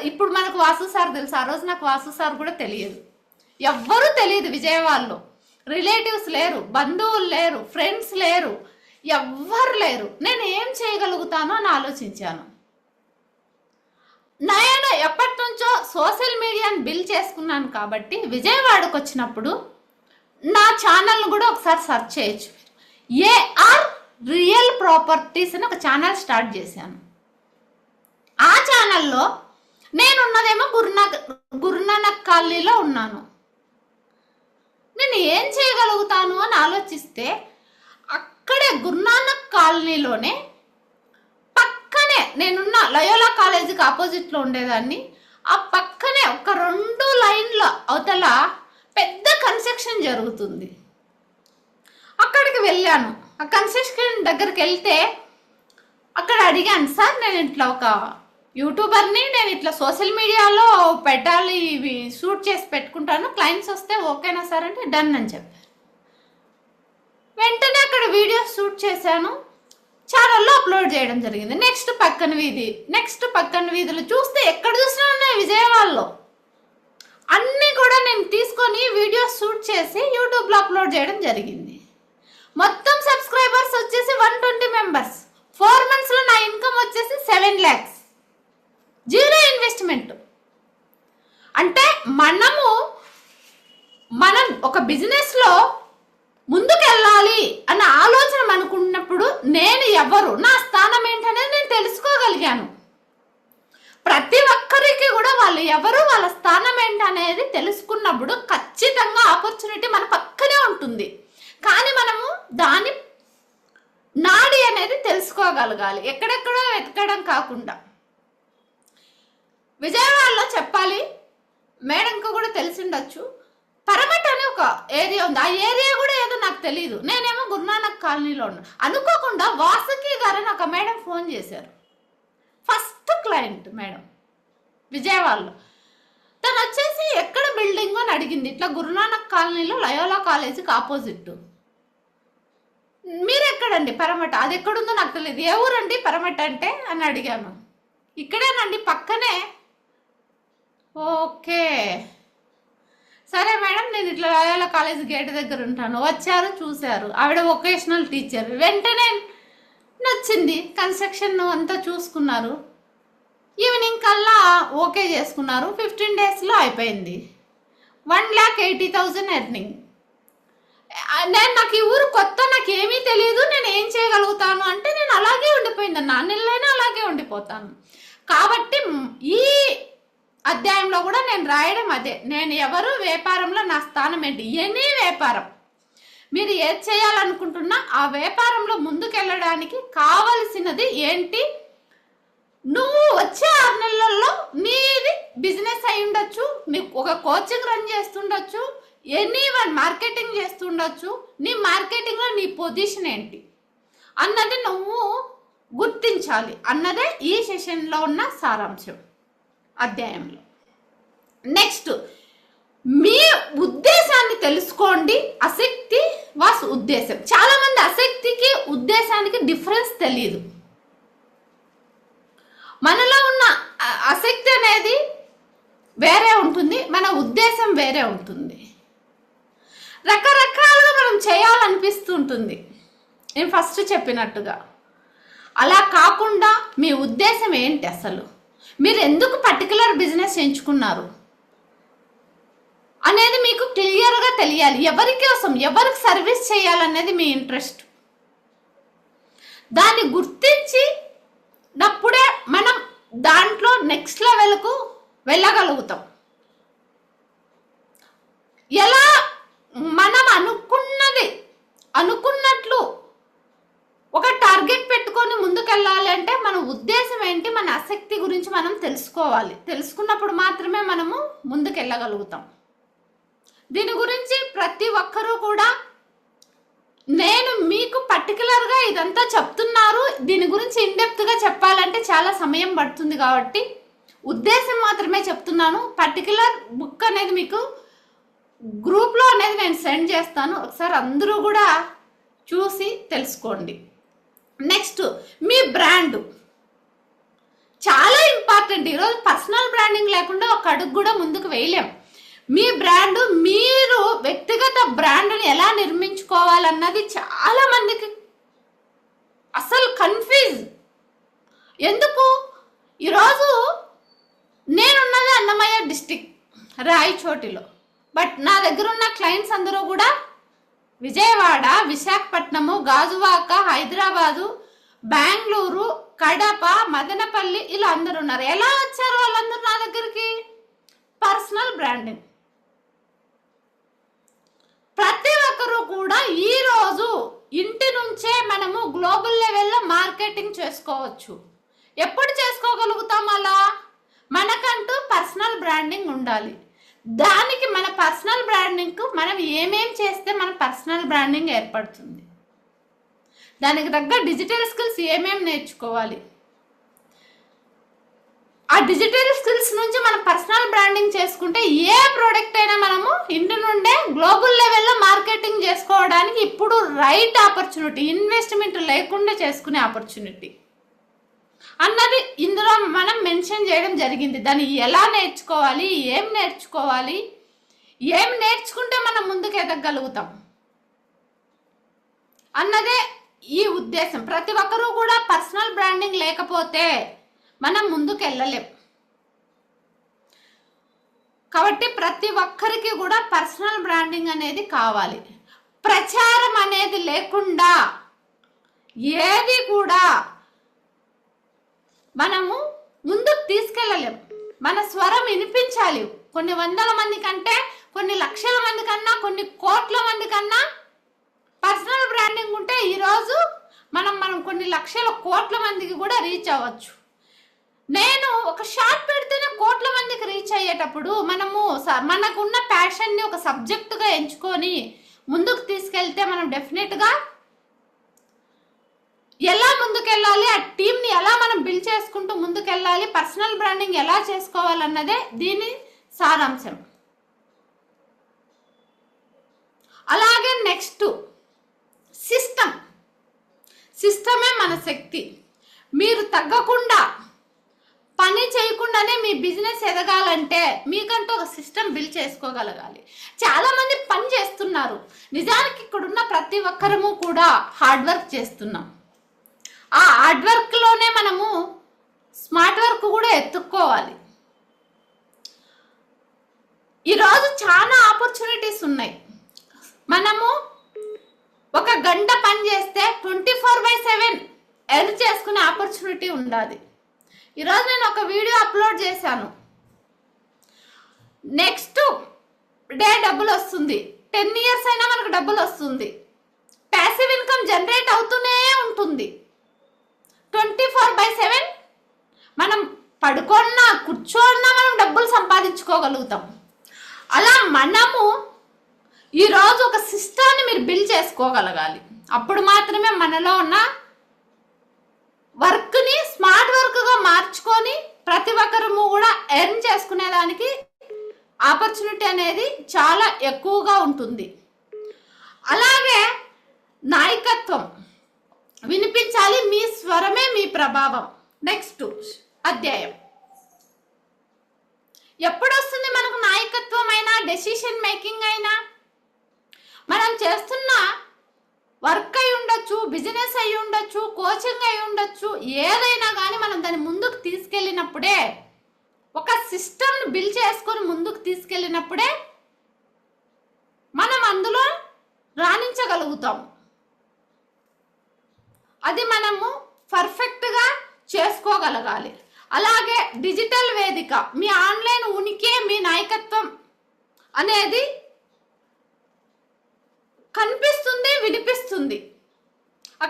ఇప్పుడు మనకు వాసు సార్ తెలుసు, ఆ రోజు నాకు వాసు సార్ కూడా తెలియదు, ఎవ్వరూ తెలియదు. విజయవాడలో రిలేటివ్స్ లేరు, బంధువులు లేరు, ఫ్రెండ్స్ లేరు, ఎవ్వరు లేరు. నేను ఏం చేయగలుగుతానో అని ఆలోచించాను. నేను ఎప్పటి నుంచో సోషల్ మీడియాని బిల్డ్ చేసుకున్నాను కాబట్టి విజయవాడకు వచ్చినప్పుడు నా ఛానల్ని కూడా ఒకసారి సెర్చ్ చేయొచ్చు. ఏఆర్ రియల్ ప్రాపర్టీస్ అని ఒక ఛానల్ స్టార్ట్ చేశాను. ఆ ఛానల్లో నేనున్నదేమో గురునానక్ కాలనీలో ఉన్నాను. నేను ఏం చేయగలుగుతాను అని ఆలోచిస్తే అక్కడే గురునానక్ కాలనీలోనే పక్కనే నేనున్న లయోలా కాలేజీకి ఆపోజిట్లో ఉండేదాన్ని. ఆ పక్కనే ఒక 2 లైన్ల అవతల పెద్ద కన్స్ట్రక్షన్ జరుగుతుంది. అక్కడికి వెళ్ళాను. ఆ కన్స్ట్రక్షన్ దగ్గరికి వెళ్తే అక్కడ అడిగాను, సార్ నేను ఇట్లా ఒక యూట్యూబర్ని, నేను ఇట్లా సోషల్ మీడియాలో పెట్టాలి, ఇవి షూట్ చేసి పెట్టుకుంటాను, క్లయింట్స్ వస్తే ఓకేనా సార్ అంటే డన్ అని చెప్పారు. వెంటనే అక్కడ వీడియోస్ షూట్ చేశాను, ఛానల్లో అప్లోడ్ చేయడం జరిగింది. నెక్స్ట్ పక్కన వీధులు చూస్తే ఎక్కడ చూసినా ఉన్నాయి విజయవాడలో. అన్నీ కూడా నేను తీసుకొని వీడియోస్ షూట్ చేసి యూట్యూబ్లో అప్లోడ్ చేయడం జరిగింది. మొత్తం సబ్స్క్రైబర్స్ వచ్చేసి 120 మెంబర్స్. 4 monthsలో నా ఇన్కమ్ వచ్చేసి 7 lakhs. 0 ఇన్వెస్ట్మెంట్. అంటే మనం ఒక బిజినెస్లో ముందుకెళ్ళాలి అన్న ఆలోచన అనుకున్నప్పుడు నేను ఎవరు, నా స్థానం ఏంటనేది నేను తెలుసుకోగలిగాను. ప్రతి ఒక్కరికి కూడా వాళ్ళు ఎవరు, వాళ్ళ స్థానం ఏంటనేది తెలుసుకున్నప్పుడు ఖచ్చితంగా ఆపర్చునిటీ మన పక్కనే ఉంటుంది. కానీ మనము దాని నాడి అనేది తెలుసుకోగలగాలి, ఎక్కడెక్కడో వెతకడం కాకుండా. విజయవాడలో చెప్పాలి, మేడంకు కూడా తెలిసిండొచ్చు, పరమట్ అనే ఒక ఏరియా ఉంది. ఆ ఏరియా కూడా ఏదో నాకు తెలియదు. నేనేమో గురునానక్ కాలనీలో ఉన్నా. అనుకోకుండా వాసుకి గారని ఒక మేడం ఫోన్ చేశారు. ఫస్ట్ క్లయింట్ మేడం విజయవాడలో. తను వచ్చేసి ఎక్కడ బిల్డింగ్ అని అడిగింది. ఇట్లా గురునానక్ కాలనీలో లయోలా కాలేజీకి ఆపోజిట్. మీరెక్కడండి పరమట? అది ఎక్కడుందో నాకు తెలియదు. ఏ ఊరండి పరమట అంటే అని అడిగాను. ఇక్కడేనండి, పక్కనే. ఓకే, సరే మేడం, నేను ఇట్లా రాయాల కాలేజ్ గేట్ దగ్గర ఉంటాను. వచ్చారు, చూశారు. ఆవిడ వొకేషనల్ టీచర్. వెంటనే నచ్చింది, కన్స్ట్రక్షన్ అంతా చూసుకున్నారు. ఈవినింగ్ కల్లా ఓకే చేసుకున్నారు. 15 daysలో అయిపోయింది. 1,80,000 ఎర్నింగ్. నాకు ఈ ఊరు కొత్త, నాకు ఏమీ తెలియదు, నేను ఏం చేయగలుగుతాను అంటే నేను అలాగే ఉండిపోయింది. 4 నెలలైనా అలాగే ఉండిపోతాను. కాబట్టి ఈ అధ్యాయంలో కూడా నేను రాయడం అదే. నేను ఎవరు, వ్యాపారంలో నా స్థానం ఏంటి, ఎనీ వ్యాపారం మీరు ఏది చేయాలనుకుంటున్నా ఆ వ్యాపారంలో ముందుకెళ్ళడానికి కావలసినది ఏంటి, నువ్వు వచ్చే 6 నెలల్లో నీది బిజినెస్ అయి ఉండొచ్చు, నీకు ఒక కోచింగ్ రన్ చేస్తుండొచ్చు, ఎనీవన్ మార్కెటింగ్ చేస్తుండొచ్చు. నీ మార్కెటింగ్లో నీ పొజిషన్ ఏంటి అన్నది నువ్వు గుర్తించాలి అన్నదే ఈ సెషన్లో ఉన్న సారాంశం అధ్యాయంలో. నెక్స్ట్, మీ ఉద్దేశాన్ని తెలుసుకోండి. ఆసక్తి వాస్ ఉద్దేశం. చాలా మంది ఆసక్తికి ఉద్దేశానికి డిఫరెన్స్ తెలియదు. మనలో ఉన్న ఆసక్తి అనేది వేరే ఉంటుంది, మన ఉద్దేశం వేరే ఉంటుంది. రకరకాలుగా మనం చేయాలనిపిస్తుంటుంది నేను ఫస్ట్ చెప్పినట్టుగా. అలా కాకుండా మీ ఉద్దేశం ఏంటి, అసలు మీరు ఎందుకు పర్టికులర్ బిజినెస్ ఎంచుకున్నారు అనేది మీకు క్లియర్గా తెలియాలి. ఎవరి కోసం, ఎవరికి సర్వీస్ చేయాలనేది మీ ఇంట్రెస్ట్. దాన్ని గుర్తించి నప్పుడే మనం దాంట్లో నెక్స్ట్ లెవెల్కు వెళ్ళగలుగుతాం. ఎలా మనం అనుకున్నట్లు ఒక టార్గెట్ పెట్టుకొని ముందుకెళ్ళాలి అంటే మన ఉద్దేశం ఏంటి, మన ఆసక్తి గురించి మనం తెలుసుకోవాలి. తెలుసుకున్నప్పుడు మాత్రమే మనము ముందుకెళ్ళగలుగుతాం. దీని గురించి ప్రతి ఒక్కరూ కూడా, నేను మీకు పర్టికులర్గా ఇదంతా చెప్తున్నారు, దీని గురించి ఇన్డెప్త్గా చెప్పాలంటే చాలా సమయం పడుతుంది కాబట్టి ఉద్దేశం మాత్రమే చెప్తున్నాను. పర్టికులర్ బుక్ అనేది మీకు గ్రూప్లో అనేది నేను సెండ్ చేస్తాను, ఒకసారి అందరూ కూడా చూసి తెలుసుకోండి. నెక్స్ట్, మీ బ్రాండ్ చాలా ఇంపార్టెంట్. ఈరోజు పర్సనల్ బ్రాండింగ్ లేకుండా ఒక అడుగు కూడా ముందుకు వేయలేం. మీ బ్రాండ్, మీరు వ్యక్తిగత బ్రాండ్ని ఎలా నిర్మించుకోవాలన్నది చాలా మందికి అసలు కన్ఫ్యూజ్. ఎందుకు, ఈరోజు నేనున్నది అన్నమయ్య డిస్టిక్ రాయచోటిలో, బట్ నా దగ్గర ఉన్న క్లయింట్స్ అందరూ కూడా విజయవాడ, విశాఖపట్నము, గాజువాక, హైదరాబాదు, బెంగళూరు, కడప, మదనపల్లి, ఇలా అందరూ ఉన్నారు. ఎలా వచ్చారు వాళ్ళందరూ నా దగ్గరికి? Personal branding. ప్రతి ఒక్కరూ కూడా ఈరోజు ఇంటి నుంచే మనము గ్లోబల్ లెవెల్లో మార్కెటింగ్ చేసుకోవచ్చు. ఎప్పుడు చేసుకోగలుగుతాం అలా? మనకంటూ పర్సనల్ బ్రాండింగ్ ఉండాలి. దానికి మన పర్సనల్ బ్రాండింగ్కు మనం ఏమేం చేస్తే మన పర్సనల్ బ్రాండింగ్ ఏర్పడుతుంది, దానికి తగ్గ డిజిటల్ స్కిల్స్ ఏమేం నేర్చుకోవాలి, ఆ డిజిటల్ స్కిల్స్ నుంచి మనం పర్సనల్ బ్రాండింగ్ చేసుకుంటే ఏ ప్రోడక్ట్ అయినా మనము ఇంటి నుండే గ్లోబల్ లెవెల్లో మార్కెటింగ్ చేసుకోవడానికి ఇప్పుడు రైట్ ఆపర్చునిటీ, ఇన్వెస్ట్మెంట్ లేకుండా చేసుకునే ఆపర్చునిటీ అన్నది ఇందులో మనం మెన్షన్ చేయడం జరిగింది. దాన్ని ఎలా నేర్చుకోవాలి, ఏం నేర్చుకోవాలి, ఏం నేర్చుకుంటే మనం ముందుకు ఎదగలుగుతాం అన్నదే ఈ ఉద్దేశం. ప్రతి ఒక్కరూ కూడా పర్సనల్ బ్రాండింగ్ లేకపోతే మనం ముందుకు వెళ్ళలేం. కాబట్టి ప్రతి ఒక్కరికి కూడా పర్సనల్ బ్రాండింగ్ అనేది కావాలి. ప్రచారం అనేది లేకుండా ఏది కూడా మనము ముందుకు తీసుకెళ్ళలేం. మన స్వరం వినిపించాలి. కొన్ని వందల మంది కంటే, కొన్ని లక్షల మంది కన్నా, కొన్ని కోట్ల మంది కన్నా పర్సనల్ బ్రాండింగ్ ఉంటే ఈరోజు మనం కొన్ని లక్షల కోట్ల మందికి కూడా రీచ్ అవ్వచ్చు. నేను ఒక షార్ట్ పెడితేనే కోట్ల మందికి రీచ్ అయ్యేటప్పుడు మనకున్న ప్యాషన్ని ఒక సబ్జెక్టుగా ఎంచుకొని ముందుకు తీసుకెళ్తే మనం డెఫినెట్గా ఎలా ముందుకెళ్ళాలి, ఆ టీంని ఎలా మనం బిల్డ్ చేసుకుంటూ ముందుకెళ్ళాలి, పర్సనల్ బ్రాండింగ్ ఎలా చేసుకోవాలన్నదే దీని సారాంశం. అలాగే నెక్స్ట్ సిస్టమ్. సిస్టమే మన శక్తి. మీరు తగ్గకుండా పని చేయకుండానే మీ బిజినెస్ ఎదగాలంటే మీకంటూ ఒక సిస్టమ్ బిల్డ్ చేసుకోగలగాలి. చాలా మంది పని చేస్తున్నారు. నిజానికి ఇక్కడున్న ప్రతి ఒక్కరము కూడా హార్డ్ వర్క్ చేస్తున్నాం. ఆ హార్డ్ వర్క్ లోనే మనము స్మార్ట్ వర్క్ కూడా ఎత్తుక్కోవాలి. ఈరోజు చాలా ఆపర్చునిటీస్ ఉన్నాయి. మనము ఒక గంట పని చేస్తే 24/7 ఎర్న్ చేసుకునే ఆపర్చునిటీ ఉండాలి. ఈరోజు నేను ఒక వీడియో అప్లోడ్ చేశాను, నెక్స్ట్ డే డబ్బులు వస్తుంది. 10 years అయినా మనకు డబ్బులు వస్తుంది. ప్యాసివ్ ఇన్కమ్ జనరేట్ అవుతూనే ఉంటుంది. 24/7 మనం పడుకున్నా కూర్చోన్నా మనం డబ్బులు సంపాదించుకోగలుగుతాం. అలా మనము ఈరోజు ఒక సిస్టాన్ని మీరు బిల్డ్ చేసుకోగలగాలి. అప్పుడు మాత్రమే మనలో ఉన్న వర్క్ని స్మార్ట్ వర్క్గా మార్చుకొని ప్రతి ఒక్కరము కూడా ఎర్న్ చేసుకునేదానికి ఆపర్చునిటీ అనేది చాలా ఎక్కువగా ఉంటుంది. అలాగే నాయకత్వం వినిపించాలి. మీ స్వరమే మీ ప్రభావం. నెక్స్ట్ అధ్యాయం. ఎప్పుడు వస్తుంది మనకు నాయకత్వం అయినా డెసిషన్ మేకింగ్ అయినా? మనం చేస్తున్న వర్క్ అయి ఉండొచ్చు, బిజినెస్ అయి ఉండొచ్చు, కోచింగ్ అయి ఉండొచ్చు, ఏదైనా కానీ మనం దాన్ని ముందుకు తీసుకెళ్ళినప్పుడే, ఒక సిస్టమ్ని బిల్డ్ చేసుకొని ముందుకు తీసుకెళ్ళినప్పుడే మనం అందులో రాణించగలుగుతాం. అది మనము పర్ఫెక్ట్గా చేసుకోగలగాలి. అలాగే డిజిటల్ వేదిక, మీ ఆన్లైన్ ఉనికి, మీ నాయకత్వం అనేది కనిపిస్తుంది, వినిపిస్తుంది.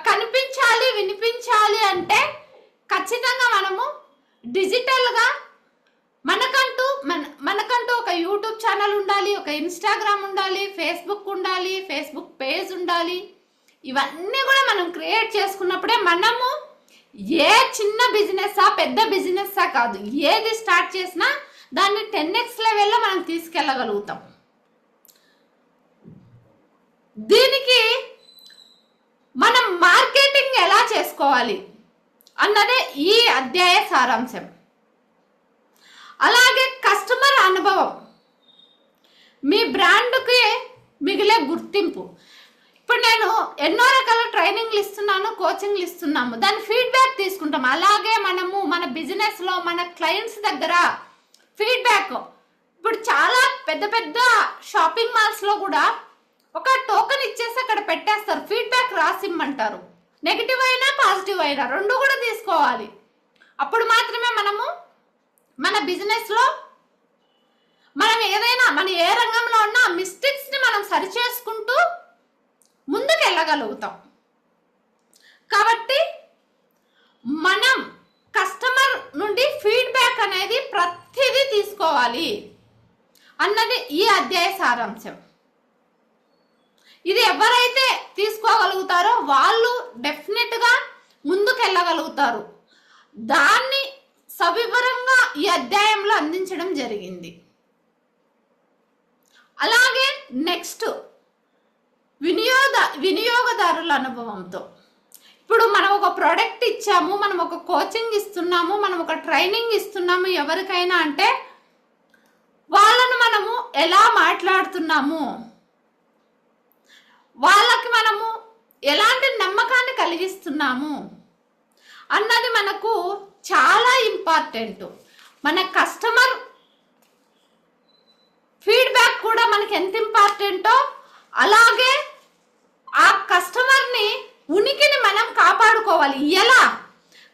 కనిపించాలి, వినిపించాలి అంటే ఖచ్చితంగా మనము డిజిటల్గా మనకంటూ ఒక యూట్యూబ్ ఛానల్ ఉండాలి, ఒక ఇన్స్టాగ్రామ్ ఉండాలి, ఫేస్బుక్ ఉండాలి, ఫేస్బుక్ పేజ్ ఉండాలి. ఇవన్నీ కూడా మనం క్రియేట్ చేసుకున్నప్పుడే మనము ఏ చిన్న బిజినెస్సా పెద్ద బిజినెస్సా కాదు, ఏది స్టార్ట్ చేసినా దాన్ని 10x లెవెల్లో మనం తీసుకెళ్ళగలుగుతాం. దీనికి మనం మార్కెటింగ్ ఎలా చేసుకోవాలి అన్నదే ఈ అధ్యాయ సారాంశం. అలాగే కస్టమర్ అనుభవం, మీ బ్రాండ్కి మిగిలే గుర్తింపు. ఇప్పుడు నేను ఎన్నో రకాల ట్రైనింగ్లు ఇస్తున్నాను, కోచింగ్లు ఇస్తున్నాము, దాని ఫీడ్బ్యాక్ తీసుకుంటాం. అలాగే మనము మన బిజినెస్లో మన క్లయింట్స్ దగ్గర ఫీడ్బ్యాక్, ఇప్పుడు చాలా పెద్ద పెద్ద షాపింగ్ మాల్స్లో కూడా ఒక టోకెన్ ఇచ్చేసి అక్కడ పెట్టేస్తారు, ఫీడ్బ్యాక్ రాసిమ్మంటారు. నెగిటివ్ అయినా పాజిటివ్ అయినా రెండు కూడా తీసుకోవాలి. అప్పుడు మాత్రమే మనము మన బిజినెస్లో మనం ఏదైనా మన ఏ రంగంలో ఉన్నా మిస్టేక్స్ని మనం సరిచేసుకుంటూ ముందుకు వెళ్ళగలుగుతాం. కాబట్టి మనం కస్టమర్ నుండి ఫీడ్బ్యాక్ అనేది ప్రతిదీ తీసుకోవాలి అన్నది ఈ అధ్యాయ సారాంశం. ఇది ఎవరైతే తీసుకోగలుగుతారో వాళ్ళు డెఫినెట్గా ముందుకు వెళ్ళగలుగుతారు. దాన్ని సవివరంగా ఈ అధ్యాయంలో అందించడం జరిగింది. అలాగే నెక్స్ట్ వినియోగదారుల అనుభవంతో, ఇప్పుడు మనం ఒక ప్రోడక్ట్ ఇచ్చాము, మనం ఒక కోచింగ్ ఇస్తున్నాము, మనం ఒక ట్రైనింగ్ ఇస్తున్నాము ఎవరికైనా అంటే వాళ్ళను మనము ఎలా మాట్లాడుతున్నాము, వాళ్ళకి మనము ఎలాంటి నమ్మకాన్ని కలిగిస్తున్నాము అన్నది మనకు చాలా ఇంపార్టెంట్. మన కస్టమర్ ఫీడ్బ్యాక్ కూడా మనకి ఎంత ఇంపార్టెంటో అలాగే ఆ కస్టమర్ని ఉనికిని మనం కాపాడుకోవాలి. ఎలా?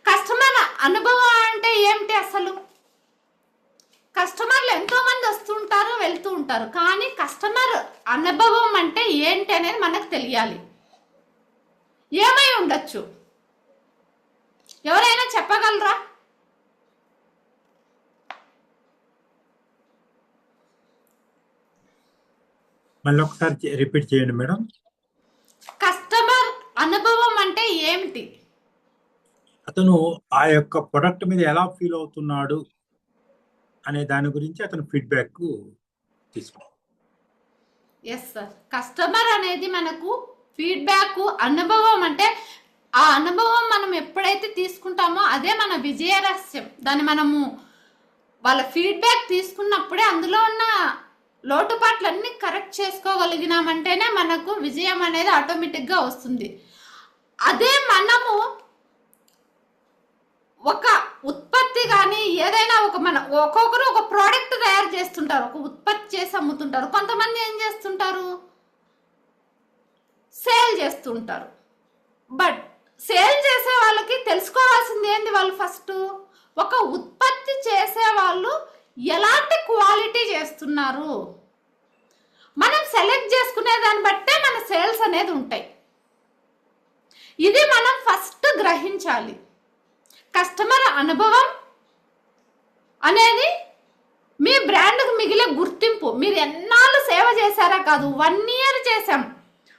కస్టమర్ అనుభవం అంటే ఏమిటి? అసలు కస్టమర్లు ఎంతో మంది వస్తుంటారు, వెళ్తూ ఉంటారు, కానీ కస్టమర్ అనుభవం అంటే ఏంటి అనేది మనకు తెలియాలి. ఏమై ఉండొచ్చు? ఎవరైనా చెప్పగలరా? మళ్ళీ ఒకసారి రిపీట్ చేయండి మేడం. కస్టమర్ అనుభవం అంటే ఏమిటి? అతను ఆ యొక్క ప్రొడక్ట్ మీద ఎలా ఫీల్ అవుతున్నాడు అనే దాని గురించి అతను ఫీడ్బ్యాక్ తీసుకుంటాడు. ఎస్ సార్, కస్టమర్ అనేది మనకు ఫీడ్బ్యాక్ అనుభవం అంటే ఆ అనుభవం మనం ఎప్పుడైతే తీసుకుంటామో అదే మన విజయ రహస్యం. దాన్ని మనము వాళ్ళ ఫీడ్బ్యాక్ తీసుకున్నప్పుడే అందులో ఉన్న లోటుపాట్లన్నీ కరెక్ట్ చేసుకోగలిగినామంటేనే మనకు విజయం అనేది ఆటోమేటిక్గా వస్తుంది. అదే మనము ఒక ఉత్పత్తి కానీ ఏదైనా ఒక్కొక్కరు ఒక ప్రోడక్ట్ తయారు చేస్తుంటారు, ఒక ఉత్పత్తి చేసి అమ్ముతుంటారు. కొంతమంది ఏం చేస్తుంటారు, సేల్ చేస్తుంటారు. బట్ సేల్ చేసే వాళ్ళకి తెలుసుకోవాల్సింది ఏంటి, వాళ్ళు ఫస్ట్ ఒక ఉత్పత్తి చేసే వాళ్ళు ఎలాంటి క్వాలిటీ చేస్తున్నారు, మనం సెలెక్ట్ చేసుకునే దాన్ని బట్టే మన సేల్స్ అనేది ఉంటాయి. ఇది మనం ఫస్ట్ గ్రహించాలి. కస్టమర్ అనుభవం అనేది మీ బ్రాండ్కు మిగిలే గుర్తింపు. మీరు ఎన్నాళ్ళు సేవ చేశారా కాదు, 1 year చేసాం,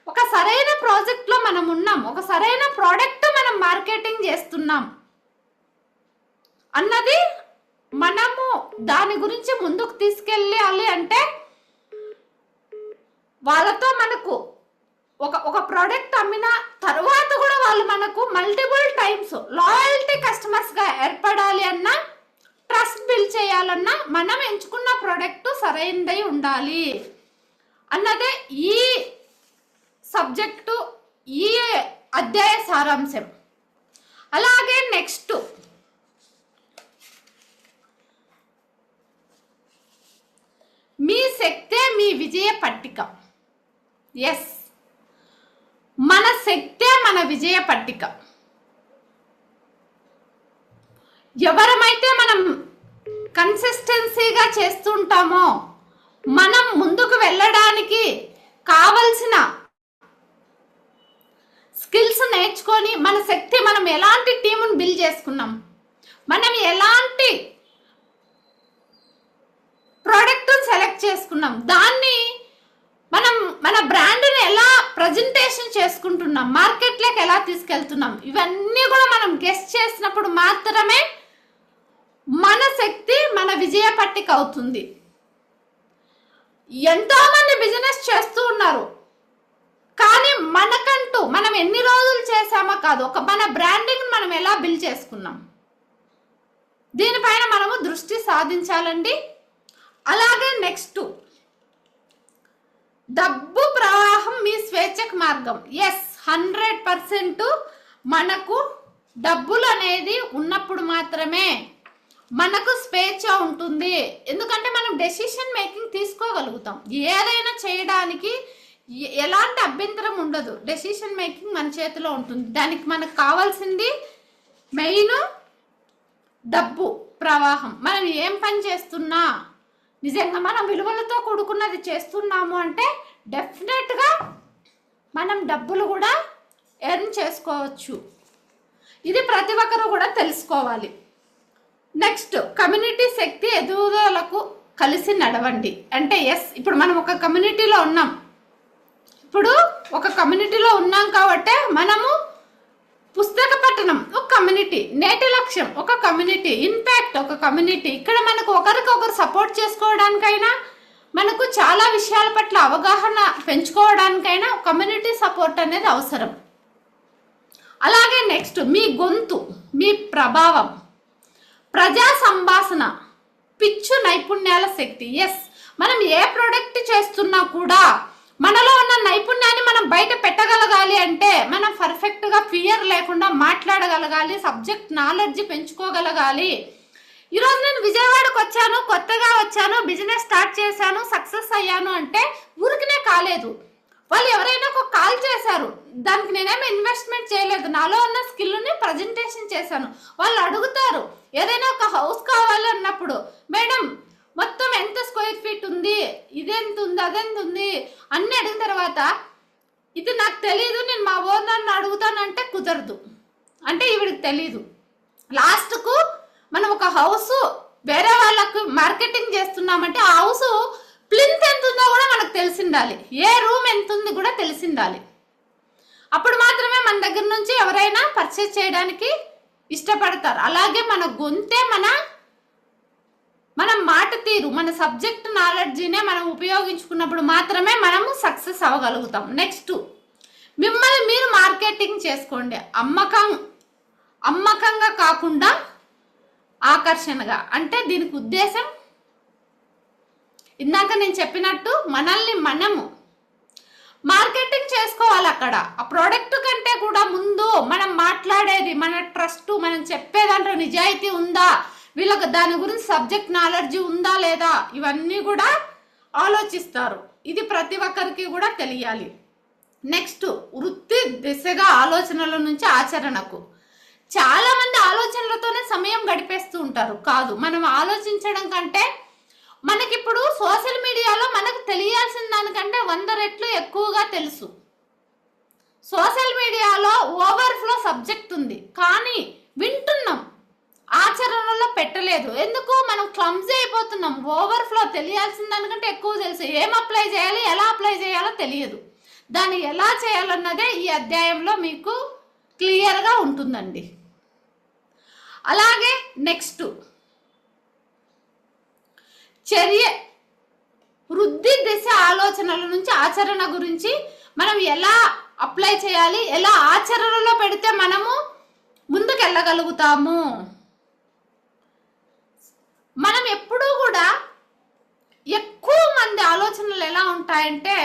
ఒక సరైన ప్రాజెక్ట్లో మనం ఉన్నాం, ఒక సరైన ప్రోడక్ట్ మనం మార్కెటింగ్ చేస్తున్నాం అన్నది మనము దాని గురించి ముందుకు తీసుకెళ్ళాలి. అంటే వాళ్ళతో మనకు ఒక ప్రోడక్ట్ అమ్మిన తర్వాత కూడా వాళ్ళు మనకు మల్టిపుల్ టైమ్స్ లాయల్టీ కస్టమర్స్గా ఏర్పడాలి అన్నా, ట్రస్ట్ బిల్డ్ చేయాలన్నా మనం ఎంచుకున్న ప్రోడక్ట్ సరైనదై ఉండాలి అన్నదే ఈ సబ్జెక్టు, ఈ అధ్యాయ సారాంశం. అలాగే నెక్స్ట్ మీ శక్తే మీ విజయ పట్టిక. ఎస్, మన శక్తే మన విజయ పట్టిక. ఎవరమైతే మనం కన్సిస్టెన్సీగా చేస్తుంటామో, మనం ముందుకు వెళ్ళడానికి కావలసిన స్కిల్స్ నేర్చుకొని మన శక్తి, మనం ఎలాంటి టీమును బిల్డ్ చేసుకున్నాం, మనం ఎలాంటి ప్రోడక్ట్ సెలెక్ట్ చేసుకున్నాం, దాన్ని మనం మన బ్రాండ్ని ఎలా ప్రజెంటేషన్ చేసుకుంటున్నాం, మార్కెట్లోకి ఎలా తీసుకెళ్తున్నాం, ఇవన్నీ కూడా మనం గెస్ట్ చేసినప్పుడు మాత్రమే మన శక్తి మన విజయ పట్టిక అవుతుంది. ఎంతో మంది బిజినెస్ చేస్తూ ఉన్నారు, కానీ మనకంటూ మనం ఎన్ని రోజులు చేసామో కాదు, మన బ్రాండింగ్ మనం ఎలా బిల్డ్ చేసుకున్నాం, దీనిపైన మనము దృష్టి సాధించాలండి. అలాగే నెక్స్ట్, డబ్బు ప్రవాహం మీ స్వేచ్ఛకు మార్గం. ఎస్, 100% మనకు డబ్బులు అనేది ఉన్నప్పుడు మాత్రమే మనకు స్వేచ్ఛ ఉంటుంది. ఎందుకంటే మనం డెసిషన్ మేకింగ్ తీసుకోగలుగుతాం, ఏదైనా చేయడానికి ఎలాంటి అభ్యంతరం ఉండదు. డెసిషన్ మేకింగ్ మన చేతిలో ఉంటుంది. దానికి మనకు కావాల్సింది మెయిన్ డబ్బు ప్రవాహం. మనం ఏం పని చేస్తున్నా నిజంగా మనం విలువలతో కూడుకున్నది చేస్తున్నాము అంటే డెఫినెట్గా మనం డబ్బులు కూడా ఎర్న్ చేసుకోవచ్చు. ఇది ప్రతి ఒక్కరు కూడా తెలుసుకోవాలి. నెక్స్ట్, కమ్యూనిటీ శక్తి ఎదుగుదలకు కలిసి నడవండి. అంటే ఎస్, ఇప్పుడు మనం ఒక కమ్యూనిటీలో ఉన్నాం, కాబట్టి మనము పుస్తక పఠనం ఒక కమ్యూనిటీ, నేటి లక్ష్యం ఒక కమ్యూనిటీ, ఇంపాక్ట్ ఒక కమ్యూనిటీ. ఇక్కడ మనకు ఒకరికొకరు సపోర్ట్ చేసుకోవడానికైనా, మనకు చాలా విషయాల పట్ల అవగాహన పెంచుకోవడానికైనా కమ్యూనిటీ సపోర్ట్ అనేది అవసరం. అలాగే నెక్స్ట్, మీ గొంతు, మీ ప్రభావం, ప్రజా సంభాషణ, పిచ్చు నైపుణ్యాల శక్తి. ఎస్, మనం ఏ ప్రోడక్ట్ చేస్తున్నా కూడా మనలో ఉన్న నైపుణ్యాన్ని మనం బయట పెట్టగలగాలి. అంటే మనం పర్ఫెక్ట్గా ఫియర్ లేకుండా మాట్లాడగలగాలి, సబ్జెక్ట్ నాలెడ్జ్ పెంచుకోగలగాలి. ఈరోజు నేను విజయవాడకు వచ్చాను, కొత్తగా వచ్చాను, బిజినెస్ స్టార్ట్ చేశాను, సక్సెస్ అయ్యాను అంటే ఊరికినే కాలేదు. వాళ్ళు ఎవరైనా ఒక కాల్ చేశారు, దానికి నేనేమో ఇన్వెస్ట్మెంట్ చేయలేదు, నాలో ఉన్న స్కిల్ని ప్రజెంటేషన్ చేశాను. వాళ్ళు అడుగుతారు ఏదైనా ఒక హౌస్ కావాలన్నప్పుడు, మేడం మొత్తం ఎంత స్క్వేర్ ఫీట్ ఉంది, ఇదెంత ఉంది, అదెంత ఉంది అన్నీ అడిగిన తర్వాత, ఇది నాకు తెలీదు, నేను మా ఓనర్ని అడుగుతానంటే కుదరదు. అంటే ఈవిడికి తెలీదు. లాస్ట్కు మనం ఒక హౌస్ వేరే వాళ్ళకు మార్కెటింగ్ చేస్తున్నామంటే ఆ హౌస్ ప్లింత్ ఎంత ఉందో కూడా మనకు తెలిసిండాలి, ఏ రూమ్ ఎంత ఉంది కూడా తెలిసిండాలి. అప్పుడు మాత్రమే మన దగ్గర నుంచి ఎవరైనా పర్చేజ్ చేయడానికి ఇష్టపడతారు. అలాగే మన గొంతే మన మాట తీరు, మన సబ్జెక్ట్ నాలెడ్జ్నే మనం ఉపయోగించుకున్నప్పుడు మాత్రమే మనము సక్సెస్ అవ్వగలుగుతాం. నెక్స్ట్, మిమ్మల్ని మీరు మార్కెటింగ్ చేసుకోండి. అమ్మకంగా కాకుండా ఆకర్షణగా. అంటే దీనికి ఉద్దేశం ఇందాక నేను చెప్పినట్టు మనల్ని మనము మార్కెటింగ్ చేసుకోవాలి. అక్కడ ఆ ప్రోడక్ట్ కంటే కూడా ముందు మనం మాట్లాడేది, మన ట్రస్ట్, మనం చెప్పేదాంట్లో నిజాయితీ ఉందా, వీళ్ళకి దాని గురించి సబ్జెక్ట్ నాలెడ్జ్ ఉందా లేదా, ఇవన్నీ కూడా ఆలోచిస్తారు. ఇది ప్రతి ఒక్కరికి కూడా తెలియాలి. నెక్స్ట్, వృత్తి దిశగా ఆలోచనల నుంచి ఆచరణకు. చాలా మంది ఆలోచనలతోనే సమయం గడిపేస్తూ ఉంటారు. కాదు, మనం ఆలోచించడం కంటే మనకిప్పుడు సోషల్ మీడియాలో మనకు తెలియాల్సిన దానికంటే 100 రెట్లు ఎక్కువగా తెలుసు. సోషల్ మీడియాలో ఓవర్ఫ్లో సబ్జెక్ట్ ఉంది, కానీ వింటున్నాం, ఆచరణలో పెట్టలేదు. ఎందుకు? మనం క్లమ్జీ అయిపోతున్నాం. ఓవర్ఫ్లో తెలియాల్సిన దానికంటే ఎక్కువ తెలుసు, ఏం అప్లై చేయాలి, ఎలా అప్లై చేయాలో తెలియదు. దాన్ని ఎలా చేయాలన్నదే ఈ అధ్యాయంలో మీకు క్లియర్గా ఉంటుందండి. అలాగే నెక్స్ట్, వృద్ధి దిశ ఆలోచనల నుంచి ఆచరణ గురించి మనం ఎలా అప్లై చేయాలి, ఎలా ఆచరణలో పెడితే మనము ముందుకెళ్ళగలుగుతాము. మనం ఎప్పుడూ కూడా ఎక్కువ మంది ఆలోచనలు ఎలా ఉంటాయంటే,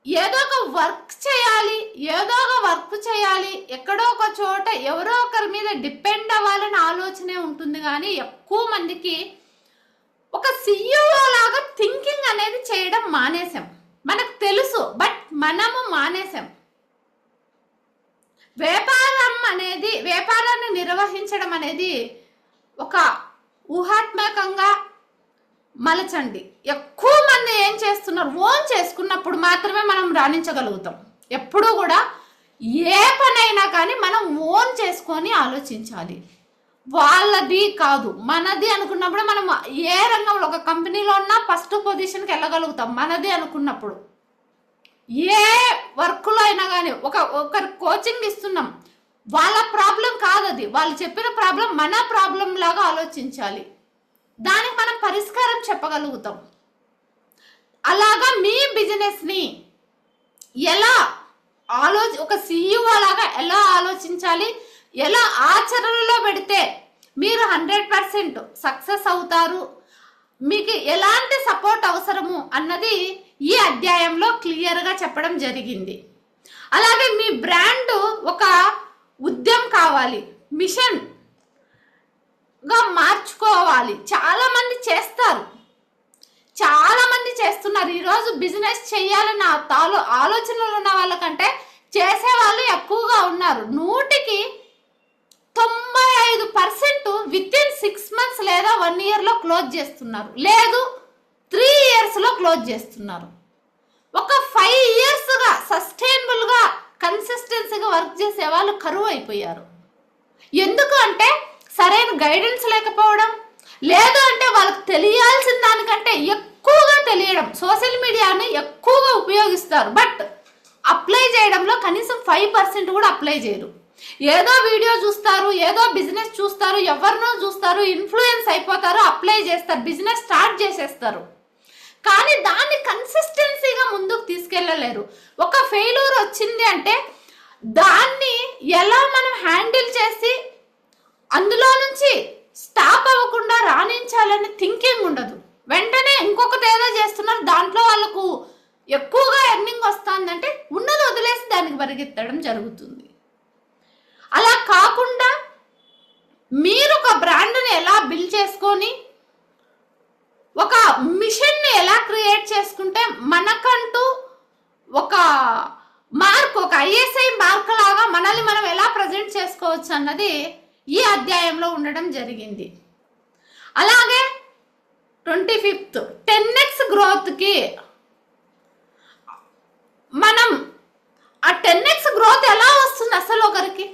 ఏదో ఒక వర్క్ చేయాలి, ఎక్కడో ఒక చోట ఎవరో ఒకరి మీద డిపెండ్ అవ్వాలని ఆలోచనే ఉంటుంది. కానీ ఎక్కువ మందికి ఒక CEO లాగా థింకింగ్ అనేది చేయడం మానేసాం. మనకు తెలుసు, బట్ మనము మానేసాం. వ్యాపారాన్ని నిర్వహించడం అనేది ఒక ఊహాత్మకంగా మలచండి. ఎక్కువ మంది ఏం చేస్తున్నారు, ఓన్ చేసుకున్నప్పుడు మాత్రమే మనం రాణించగలుగుతాం. ఎప్పుడూ కూడా ఏ పనైనా కానీ మనం ఓన్ చేసుకొని ఆలోచించాలి. వాళ్ళది కాదు, మనది అనుకున్నప్పుడు మనం ఏ రంగంలో, ఒక కంపెనీలో ఉన్నా ఫస్ట్ పొజిషన్కి వెళ్ళగలుగుతాం మనది అనుకున్నప్పుడు. ఏ వర్క్లో అయినా కానీ ఒకరి కోచింగ్ ఇస్తున్నాం, వాళ్ళ ప్రాబ్లం కాదు అది, వాళ్ళు చెప్పిన ప్రాబ్లం మన ప్రాబ్లం లాగా ఆలోచించాలి. దానికి మనం పరిష్కారం చెప్పగలుగుతాం. అలాగా మీ బిజినెస్ని ఎలా ఒక CEO లాగా ఎలా ఆలోచించాలి, ఎలా ఆచరణలో పెడితే మీరు 100% సక్సెస్ అవుతారు, మీకు ఎలాంటి సపోర్ట్ అవసరము అన్నది ఈ అధ్యాయంలో క్లియర్గా చెప్పడం జరిగింది. అలాగే మీ బ్రాండ్ ఒక ఉద్యమం కావాలి, మిషన్ గా మార్చుకోవాలి. చాలా మంది చేస్తున్నారు. ఈరోజు బిజినెస్ చేయాలన్న ఆలోచనలు ఉన్న వాళ్ళకంటే చేసే వాళ్ళు ఎక్కువగా ఉన్నారు. 100కి 95% విత్ ఇన్ 6 months లేదా 1 yearలో క్లోజ్ చేస్తున్నారు, లేదు 3 yearsలో క్లోజ్ చేస్తున్నారు. ఒక 5 yearsగా సస్టైనబుల్గా కన్సిస్టెన్సీగా వర్క్ చేసే వాళ్ళు కరువు అయిపోయారు. ఎందుకు అంటే సరైన గైడెన్స్ లేకపోవడం, లేదు అంటే వాళ్ళకి తెలియాల్సిన దానికంటే ఎక్కువగా తెలియడం. సోషల్ మీడియాని ఎక్కువగా ఉపయోగిస్తారు, బట్ అప్లై చేయడంలో కనీసం 5% కూడా అప్లై చేయరు. ఏదో వీడియో చూస్తారు, ఏదో బిజినెస్ చూస్తారు, ఎవరినో చూస్తారు, ఇన్ఫ్లుయెన్స్ అయిపోతారు, అప్లై చేస్తారు, బిజినెస్ స్టార్ట్ చేసేస్తారు. కానీ దాన్ని కన్సిస్టెన్సీగా ముందుకు తీసుకెళ్ళలేరు. ఒక ఫెయిల్యూర్ వచ్చింది అంటే దాన్ని ఎలా మనం హ్యాండిల్ చేసి అందులో నుంచి స్టాప్ అవ్వకుండా రాణించాలని థింకింగ్ ఉండదు. వెంటనే ఇంకొకటి ఏదో చేస్తున్నారు, దాంట్లో వాళ్ళకు ఎక్కువగా ఎర్నింగ్ వస్తుందంటే ఉన్నది వదిలేసి దానికి పరిగెత్తడం జరుగుతుంది. అలా కాకుండా మీరు ఒక బ్రాండ్ని ఎలా బిల్డ్ చేసుకొని ఒక మిషన్ని ఎలా క్రియేట్ చేసుకుంటే మనకంటూ ఒక మార్క్, ఒక ISI మార్క్ లాగా మనల్ని మనం ఎలా ప్రజెంట్ చేసుకోవచ్చు అన్నది ఈ అధ్యాయంలో ఉండడం జరిగింది. అలాగే 25th 10x గ్రోత్కి మనం ఆ 10x గ్రోత్ ఎలా వస్తుంది అసలు ఒకరికి?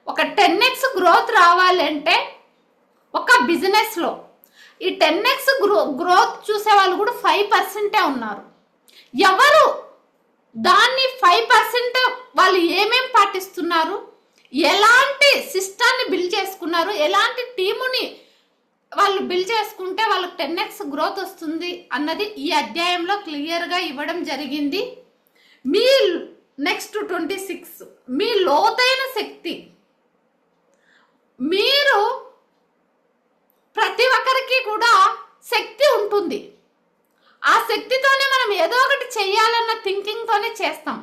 ఒక 10x గ్రోత్ రావాలంటే ఒక బిజినెస్లో ఈ 10x గ్రోత్ చూసే వాళ్ళు కూడా 5% ఉన్నారు. ఎవరు దాన్ని 5% వాళ్ళు ఏమేం పాటిస్తున్నారు, ఎలాంటి సిస్టాన్ని బిల్డ్ చేసుకున్నారు, ఎలాంటి టీముని వాళ్ళు బిల్ చేసుకుంటే వాళ్ళకి 10x గ్రోత్ వస్తుంది అన్నది ఈ అధ్యాయంలో క్లియర్గా ఇవ్వడం జరిగింది. మీ నెక్స్ట్ 26 మీ లోతైన శక్తి. మీరు ప్రతి ఒక్కరికి కూడా శక్తి ఉంటుంది. ఆ శక్తితోనే మనం ఏదో ఒకటి చెయ్యాలన్న థింకింగ్తోనే చేస్తాం.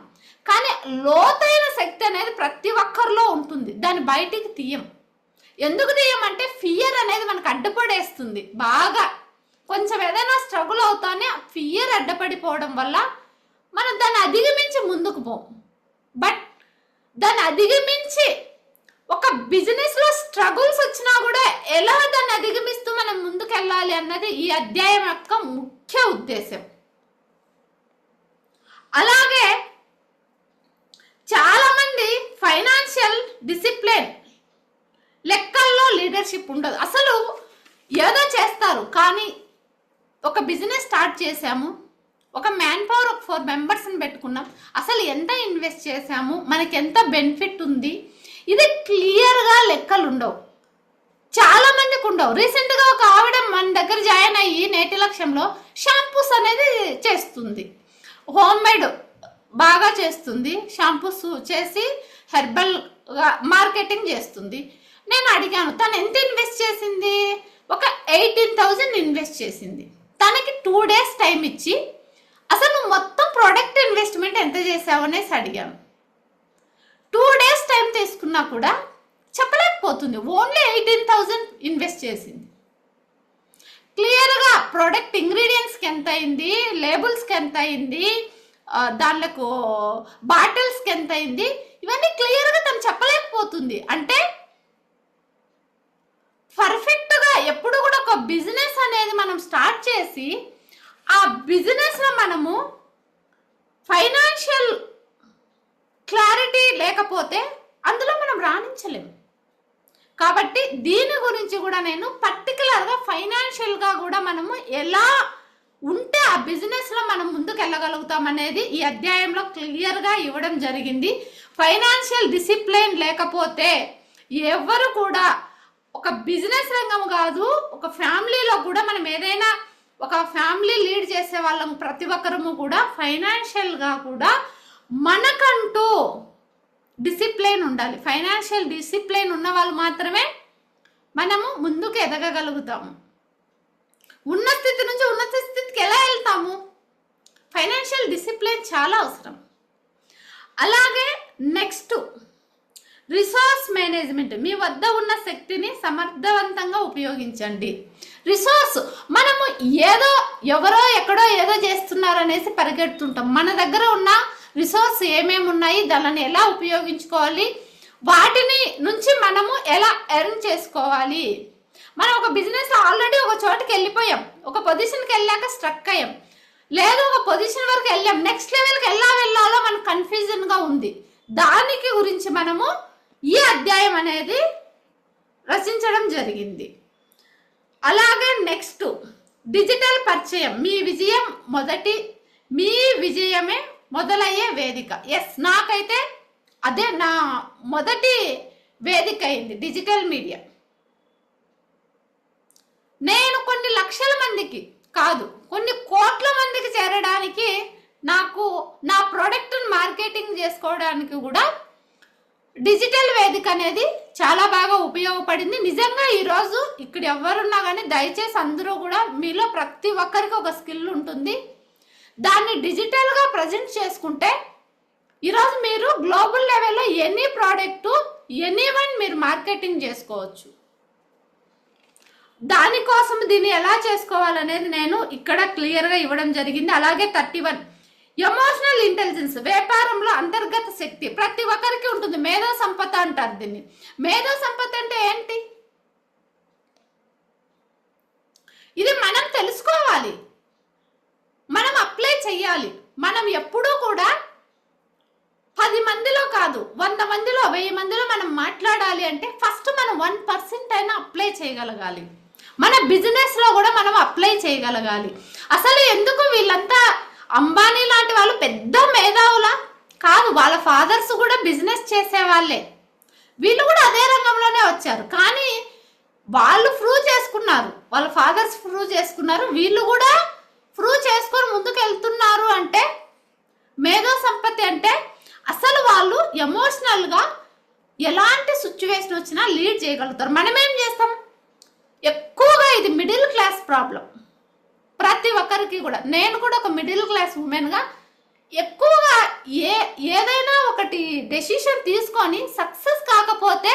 కానీ లోతైన శక్తి అనేది ప్రతి ఒక్కరిలో ఉంటుంది. దాన్ని బయటికి తీయం. ఎందుకు తీయమంటే ఫియర్ అనేది మనకు అడ్డుపడేస్తుంది. బాగా కొంచెం ఏదైనా స్ట్రగుల్ అవుతానే ఫియర్ అడ్డపడిపోవడం వల్ల మనం దాన్ని అధిగమించి ముందుకు పోం. బట్ దాన్ని అధిగమించి ఒక బిజినెస్లో స్ట్రగుల్స్ వచ్చినా కూడా ఎలా దాన్ని అధిగమిస్తూ మనం ముందుకెళ్ళాలి అన్నది ఈ అధ్యాయం యొక్క ముఖ్య ఉద్దేశం. అలాగే చాలామంది ఫైనాన్షియల్ డిసిప్లిన్, లెక్కల్లో లీడర్షిప్ ఉండదు. అసలు ఏదో చేస్తారు కానీ ఒక బిజినెస్ స్టార్ట్ చేసాము, ఒక మ్యాన్ పవర్ ఒక 4 మెంబర్స్ని పెట్టుకున్నాం, అసలు ఎంత ఇన్వెస్ట్ చేసాము, మనకి ఎంత బెనిఫిట్ ఉంది, ఇది క్లియర్గా లెక్కలు ఉండవు. చాలా మందికి ఉండవు. రీసెంట్గా ఒక ఆవిడ మన దగ్గర జాయిన్ అయ్యి నేటి లక్ష్యంలో షాంపూస్ అనేది చేస్తుంది. హోమ్ మేడ్ బాగా చేస్తుంది. షాంపూస్ చేసి హెర్బల్ మార్కెటింగ్ చేస్తుంది. నేను అడిగాను తను ఎంత ఇన్వెస్ట్ చేసింది. ఒక 18,000 ఇన్వెస్ట్ చేసింది. తనకి 2 days టైం ఇచ్చి అసలు నువ్వు మొత్తం ప్రోడక్ట్ ఇన్వెస్ట్మెంట్ ఎంత చేసావు అనేసి అడిగాను. 2 days టైం తీసుకున్నా కూడా చెప్పలేకపోతుంది. ఓన్లీ 18,000 ఇన్వెస్ట్ చేసింది. క్లియర్గా ప్రోడక్ట్ ఇంగ్రీడియంట్స్కి ఎంత అయింది, లేబుల్స్కి ఎంత అయింది, దానిలకు బాటిల్స్కి ఎంత అయింది, ఇవన్నీ క్లియర్గా తను చెప్పలేకపోతుంది. అంటే పర్ఫెక్ట్గా ఎప్పుడు కూడా ఒక బిజినెస్ అనేది మనం స్టార్ట్ చేసి ఆ బిజినెస్లో మనము ఫైనాన్షియల్ క్లారిటీ లేకపోతే అందులో మనం రాణించలేము. కాబట్టి దీని గురించి కూడా నేను పర్టికులర్గా ఫైనాన్షియల్గా కూడా మనము ఎలా ఉంటే ఆ బిజినెస్లో మనం ముందుకు వెళ్ళగలుగుతాం అనేది ఈ అధ్యాయంలో క్లియర్గా ఇవ్వడం జరిగింది. ఫైనాన్షియల్ డిసిప్లిన్ లేకపోతే ఎవరు కూడా ఒక బిజినెస్ రంగం కాదు, ఒక ఫ్యామిలీలో కూడా మనం ఏదైనా ఒక ఫ్యామిలీ లీడ్ చేసే వాళ్ళం ప్రతి ఒక్కరము కూడా ఫైనాన్షియల్గా కూడా మనకంటూ డిసిప్లిన్ ఉండాలి. ఫైనాన్షియల్ డిసిప్లిన్ ఉన్న వాళ్ళు మాత్రమే మనము ముందుకు ఎదగగలుగుతాము. ఉన్న స్థితి నుంచి ఉన్నత స్థితికి ఎలా వెళ్తాము? ఫైనాన్షియల్ డిసిప్లిన్ చాలా అవసరం. అలాగే నెక్స్ట్ రిసోర్స్ మేనేజ్మెంట్. మీ వద్ద ఉన్న శక్తిని సమర్థవంతంగా ఉపయోగించండి. రిసోర్స్ మనము ఏదో ఎవరో ఎక్కడో ఏదో చేస్తున్నారు అనేసి పరిగెడుతుంటాం. మన దగ్గర ఉన్న రిసోర్స్ ఏమేమి ఉన్నాయి, దానిని ఎలా ఉపయోగించుకోవాలి, వాటిని నుంచి మనము ఎలా ఎర్న్ చేసుకోవాలి. మనం ఒక బిజినెస్ ఆల్రెడీ ఒక చోటుకి వెళ్ళిపోయాం, ఒక పొజిషన్కి వెళ్ళాక స్ట్రక్ అయ్యాం, లేదు ఒక పొజిషన్ వరకు వెళ్ళాం, నెక్స్ట్ లెవెల్కి ఎలా వెళ్ళాలో మనకు కన్ఫ్యూజన్గా ఉంది. దానికి గురించి మనము ఈ అధ్యాయం అనేది రచించడం జరిగింది. అలాగే నెక్స్ట్ డిజిటల్ పరిచయం. మీ విజయమే మొదలయ్యే వేదిక. ఎస్, నాకైతే అదే నా మొదటి వేదిక అయింది డిజిటల్ మీడియా. నేను కొన్ని లక్షల మందికి కాదు, కొన్ని కోట్ల మందికి చేరడానికి, నాకు నా ప్రోడక్ట్ని మార్కెటింగ్ చేసుకోవడానికి కూడా డిజిటల్ వేదిక అనేది చాలా బాగా ఉపయోగపడింది. నిజంగా ఈరోజు ఇక్కడ ఎవరున్నా కానీ దయచేసి అందరూ కూడా మీలో ప్రతి ఒక్కరికి ఒక స్కిల్ ఉంటుంది. దాన్ని డిజిటల్గా ప్రజెంట్ చేసుకుంటే ఈరోజు మీరు గ్లోబల్ లెవెల్లో ఎనీ ప్రోడక్ట్ ఎనీవన్ మీరు మార్కెటింగ్ చేసుకోవచ్చు. దానికోసం దీన్ని ఎలా చేసుకోవాలనేది నేను ఇక్కడ క్లియర్గా ఇవ్వడం జరిగింది. అలాగే 31 ఎమోషనల్ ఇంటెలిజెన్స్. వ్యాపారంలో అంతర్గత శక్తి ప్రతి ఒక్కరికి ఉంటుంది. మేధో సంపద అంటారు దీన్ని. మేధో సంపద అంటే ఏంటి? ఇది మనం తెలుసుకోవాలి, మనం అప్లై చెయ్యాలి. మనం ఎప్పుడూ కూడా 10 మందిలో కాదు, 100 మందిలో 1000 మందిలో మనం మాట్లాడాలి అంటే ఫస్ట్ మనం 1% అయినా అప్లై చేయగలగాలి. మన బిజినెస్లో కూడా మనం అప్లై చేయగలగాలి. అసలు ఎందుకు వీళ్ళంతా అంబానీ లాంటి వాళ్ళు పెద్ద మేధావులా కాదు, వాళ్ళ ఫాదర్స్ కూడా బిజినెస్ చేసేవాళ్ళే, వీళ్ళు కూడా అదే రంగంలోనే వచ్చారు. కానీ వాళ్ళు ప్రూవ్ చేసుకున్నారు, వాళ్ళ ఫాదర్స్ ప్రూవ్ చేసుకున్నారు, వీళ్ళు కూడా ప్రూవ్ చేసుకొని ముందుకు వెళ్తున్నారు. అంటే మేధో సంపత్తి అంటే అసలు వాళ్ళు ఎమోషనల్గా ఎలాంటి సిచ్యువేషన్ వచ్చినా లీడ్ చేయగలుగుతారు. మనం ఏం చేస్తాం, ఎక్కువగా ఇది మిడిల్ క్లాస్ ప్రాబ్లం ప్రతి ఒక్కరికి కూడా. నేను కూడా ఒక మిడిల్ క్లాస్ ఉమెన్గా ఎక్కువగా ఏదైనా ఒకటి డెసిషన్ తీసుకొని సక్సెస్ కాకపోతే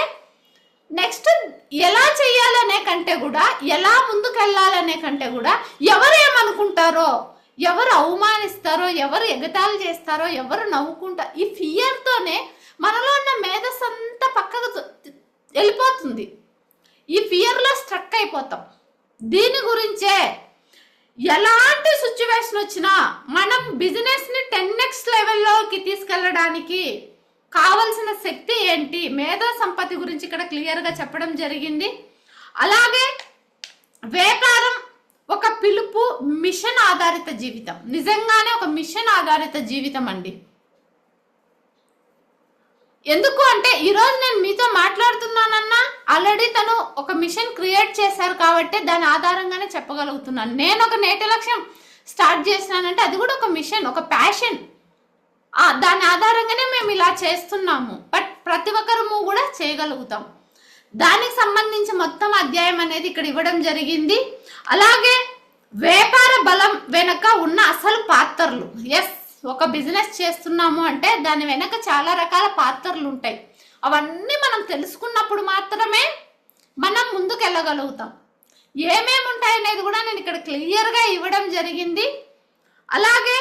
నెక్స్ట్ ఎలా చెయ్యాలనే కంటే కూడా, ఎలా ముందుకు వెళ్ళాలనే కంటే కూడా ఎవరు ఏమనుకుంటారో, ఎవరు అవమానిస్తారో, ఎవరు ఎగతాళి చేస్తారో, ఎవరు నవ్వుకుంటారో, ఈ ఫియర్తోనే మనలో ఉన్న మేధస్సు అంతా పక్కకు వెళ్ళిపోతుంది. ఈ ఫియర్లో స్ట్రక్ అయిపోతాం. దీని గురించే ఎలాంటి సిచ్యువేషన్ వచ్చినా మనం బిజినెస్ని 10x లెవెల్లోకి తీసుకెళ్ళడానికి కావలసిన శక్తి ఏంటి, మేధో సంపత్తి గురించి ఇక్కడ క్లియర్గా చెప్పడం జరిగింది. అలాగే వ్యాపారం ఒక పిలుపు, మిషన్ ఆధారిత జీవితం. నిజంగానే ఒక మిషన్ ఆధారిత జీవితం అండి. ఎందుకు అంటే ఈరోజు నేను మీతో మాట్లాడుతున్నానన్నా ఆల్రెడీ తను ఒక మిషన్ క్రియేట్ చేశారు కాబట్టి దాని ఆధారంగానే చెప్పగలుగుతున్నాను. నేను ఒక నేటి లక్ష్యం స్టార్ట్ చేసినానంటే అది కూడా ఒక మిషన్, ఒక ప్యాషన్. దాని ఆధారంగానే మేము ఇలా చేస్తున్నాము. బట్ ప్రతి ఒక్కరము కూడా చేయగలుగుతాం. దానికి సంబంధించి మొత్తం అధ్యాయం అనేది ఇక్కడ ఇవ్వడం జరిగింది. అలాగే వ్యాపార బలం వెనక ఉన్న అసలు పాత్రలు. ఎస్, ఒక బిజినెస్ చేస్తున్నాము అంటే దాని వెనక చాలా రకాల పాత్రలు ఉంటాయి. అవన్నీ మనం తెలుసుకున్నప్పుడు మాత్రమే మనం ముందుకు వెళ్ళగలుగుతాం. ఏమేమి ఉంటాయనేది కూడా నేను ఇక్కడ క్లియర్గా ఇవ్వడం జరిగింది. అలాగే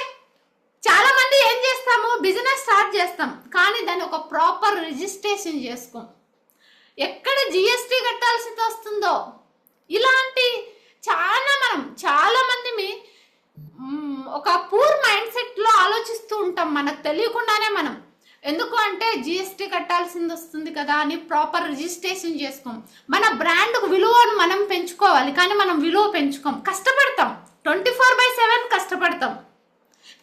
చాలా మంది ఏం చేస్తాము, బిజినెస్ స్టార్ట్ చేస్తాం కానీ దాన్ని ఒక ప్రాపర్ రిజిస్ట్రేషన్ చేసుకోం. ఎక్కడ జిఎస్టీ కట్టాల్సి వస్తుందో ఇలాంటి చాలా మంది ఒక పూర్ మైండ్ సెట్లో ఆలోచిస్తూ ఉంటాం మనకు తెలియకుండానే. మనం ఎందుకు అంటే జిఎస్టీ కట్టాల్సింది వస్తుంది కదా అని ప్రాపర్ రిజిస్ట్రేషన్ చేసుకోం. మన బ్రాండ్కు విలువను మనం పెంచుకోవాలి కానీ మనం విలువ పెంచుకోం. కష్టపడతాం, 24/7 కష్టపడతాం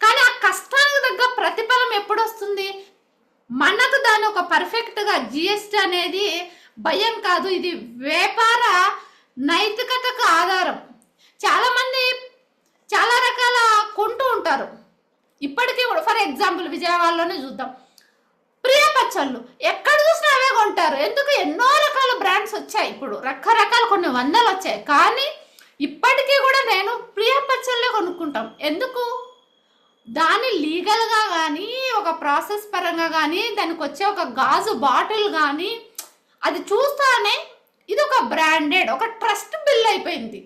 కానీ ఆ కష్టానికి తగ్గ ప్రతిఫలం ఎప్పుడు వస్తుంది? మనకు దాని ఒక పర్ఫెక్ట్గా జిఎస్టీ అనేది భయం కాదు, ఇది వ్యాపార నైతికతకు ఆధారం. చాలామంది చాలా రకాల కొంటూ ఉంటారు. ఇప్పటికీ కూడా ఫర్ ఎగ్జాంపుల్ విజయవాడలోనే చూద్దాం, ప్రియ పచ్చళ్ళు ఎక్కడ చూసినా అవే కొంటారు. ఎందుకు? ఎన్నో రకాల బ్రాండ్స్ వచ్చాయి, ఇప్పుడు రకరకాల కొన్ని వందలు వచ్చాయి కానీ ఇప్పటికీ కూడా నేను ప్రియ పచ్చళ్ళే కొనుక్కుంటాం. ఎందుకు? దాని లీగల్గా కానీ ఒక ప్రాసెస్ పరంగా కానీ దానికి వచ్చే ఒక గాజు బాటిల్ కానీ అది చూస్తానే ఇది ఒక బ్రాండెడ్, ఒక ట్రస్ట్ బిల్ అయిపోయింది.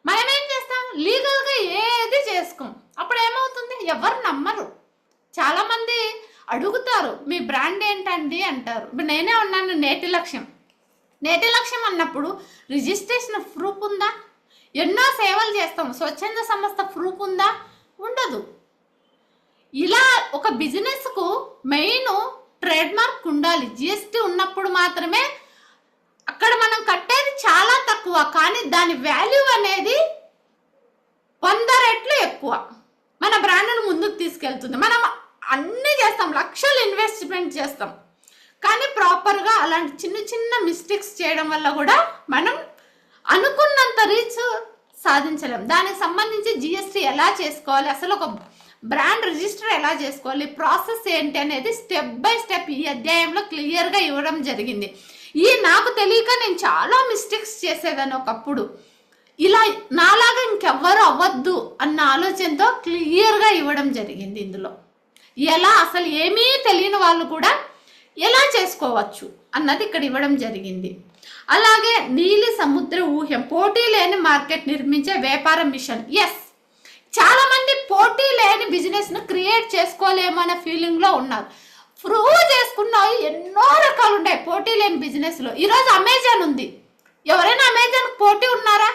మనం ఏం చేస్తాం, లీగల్గా ఏది చేసుకోం. అప్పుడు ఏమవుతుంది, ఎవరు నమ్మరు. చాలామంది అడుగుతారు మీ బ్రాండ్ ఏంటండి అంటారు. ఇప్పుడు నేనే ఉన్నాను నేటి లక్ష్యం అన్నప్పుడు రిజిస్ట్రేషన్ ప్రూఫ్ ఉందా? ఎన్నో సేవలు చేస్తాం, స్వచ్ఛంద సంస్థ ప్రూఫ్ ఉందా? ఉండదు. ఇలా ఒక బిజినెస్కు మెయిన్ ట్రేడ్ మార్క్ ఉండాలి. జిఎస్టీ ఉన్నప్పుడు మాత్రమే అక్కడ మనం కట్టేది చాలా తక్కువ కానీ దాని వాల్యూ అనేది 100 రెట్లు ఎక్కువ. మన బ్రాండ్ను ముందుకు తీసుకెళ్తుంది. మనం అన్నీ చేస్తాం, లక్షలు ఇన్వెస్ట్మెంట్ చేస్తాం కానీ ప్రాపర్గా అలాంటి చిన్న మిస్టేక్స్ చేయడం వల్ల కూడా మనం అనుకున్నంత రీచ్ సాధించలేం. దానికి సంబంధించి జిఎస్టీ ఎలా చేసుకోవాలి, అసలు ఒక బ్రాండ్ రిజిస్టర్ ఎలా చేసుకోవాలి, ప్రాసెస్ ఏంటి అనేది స్టెప్ బై స్టెప్ ఈ అధ్యాయంలో క్లియర్గా ఇవ్వడం జరిగింది. నాకు తెలియక నేను చాలా మిస్టేక్స్ చేసేదాన్ని ఒకప్పుడు. ఇలా నాలాగా ఇంకెవ్వరు అవ్వద్దు అన్న ఆలోచనతో క్లియర్గా ఇవ్వడం జరిగింది. ఇందులో ఎలా అసలు ఏమీ తెలియని వాళ్ళు కూడా ఎలా చేసుకోవచ్చు అన్నది ఇక్కడ ఇవ్వడం జరిగింది. అలాగే నీలి సముద్ర ఊహ్యం, పోటీ లేని మార్కెట్ నిర్మించే వ్యాపార మిషన్. ఎస్, చాలా మంది పోటీ లేని బిజినెస్ ను క్రియేట్ చేసుకోలేమో అనే ఫీలింగ్ లో ఉన్నారు. ప్రూవ్ చేసుకున్నాయి ఎన్నో రకాలు ఉన్నాయి పోటీ లేని బిజినెస్ లో. ఈరోజు అమెజాన్ ఉంది, ఎవరైనా అమెజాన్ పోటీ ఉన్నారా?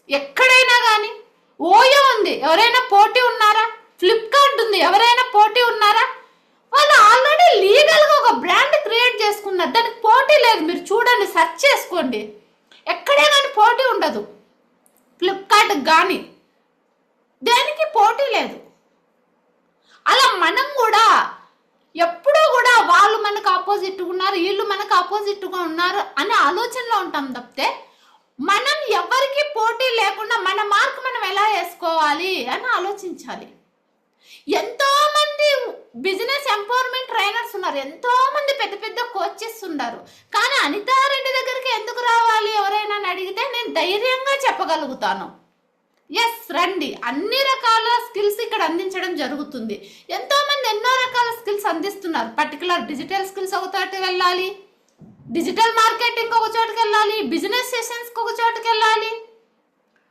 ఎక్కడైనా కానీ. ఓయో ఉంది, ఎవరైనా పోటీ ఉన్నారా? ఫ్లిప్కార్ట్ ఉంది, ఎవరైనా పోటీ ఉన్నారా? వాళ్ళు ఆల్రెడీ లీగల్గా ఒక బ్రాండ్ క్రియేట్ చేసుకున్నారు, దానికి పోటీ లేదు. మీరు చూడండి, సెర్చ్ చేసుకోండి, ఎక్కడే కానీ పోటీ ఉండదు. ఫ్లిప్కార్ట్ కానీ దేనికి పోటీ లేదు. అలా మనం కూడా ఎప్పుడూ కూడా వాళ్ళు మన మనకు ఆపోజిట్గా ఉన్నారు, వీళ్ళు మనకు ఆపోజిట్గా ఉన్నారు అనే ఆలోచనలో ఉంటాం తప్పితే మనం ఎవరికి పోటీ లేకుండా మన మార్క్ మనం ఎలా వేసుకోవాలి అని ఆలోచించాలి. ఎంతో మంది బిజినెస్ ఎంపవర్మెంట్ ట్రైనర్స్ ఉన్నారు, ఎంతో మంది పెద్ద పెద్ద కోచెస్ ఉన్నారు. కానీ అనితారెడ్డి దగ్గరికి ఎందుకు రావాలి ఎవరైనా అడిగితే నేను ధైర్యంగా చెప్పగలుగుతాను, ఎస్ రండి, అన్ని రకాల స్కిల్స్ ఇక్కడ అందించడం జరుగుతుంది. ఎంతో మంది ఎన్నో రకాల స్కిల్స్ అందిస్తున్నారు. పర్టికులర్ డిజిటల్ స్కిల్స్ ఒక చోటుకి వెళ్ళాలి, డిజిటల్ మార్కెటింగ్ ఒక చోటుకి వెళ్ళాలి, బిజినెస్ సెషన్స్కి ఒక చోటుకి వెళ్ళాలి,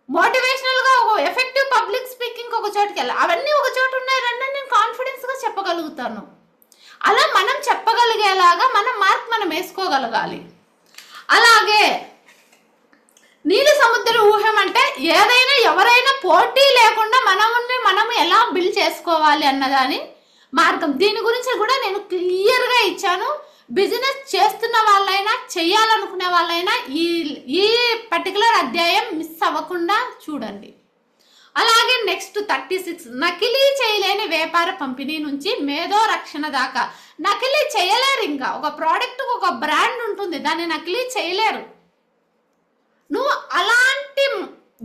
మోటివేషనల్గా ఒక ఎఫెక్టివ్ పబ్లిక్ స్పీకింగ్ ఒక చోటుకి వెళ్ళాలి. అవన్నీ ఒక చోటు ఉన్నాయి రండి, నేను కాన్ఫిడెన్స్గా చెప్పగలుగుతాను. అలా మనం చెప్పగలిగేలాగా మనం మార్క్ మనం వేసుకోగలగాలి. అలాగే నీలి సముద్ర ఊహం అంటే ఏదైనా ఎవరైనా పోటీ లేకుండా మనం ఎలా బిల్డ్ చేసుకోవాలి అన్నదాని మార్గం. దీని గురించి కూడా నేను క్లియర్గా ఇచ్చాను. బిజినెస్ చేస్తున్న వాళ్ళైనా చెయ్యాలనుకునే వాళ్ళైనా ఈ పర్టికులర్ అధ్యాయం మిస్ అవ్వకుండా చూడండి. అలాగే నెక్స్ట్ 36 నకిలీ చేయలేని వ్యాపార పంపిణీ నుంచి మేధో రక్షణ దాకా. నకిలీ చేయలేరు. ఇంకా ఒక ప్రోడక్ట్ ఒక బ్రాండ్ ఉంటుంది, దాన్ని నకిలీ చేయలేరు. నువ్వు అలాంటి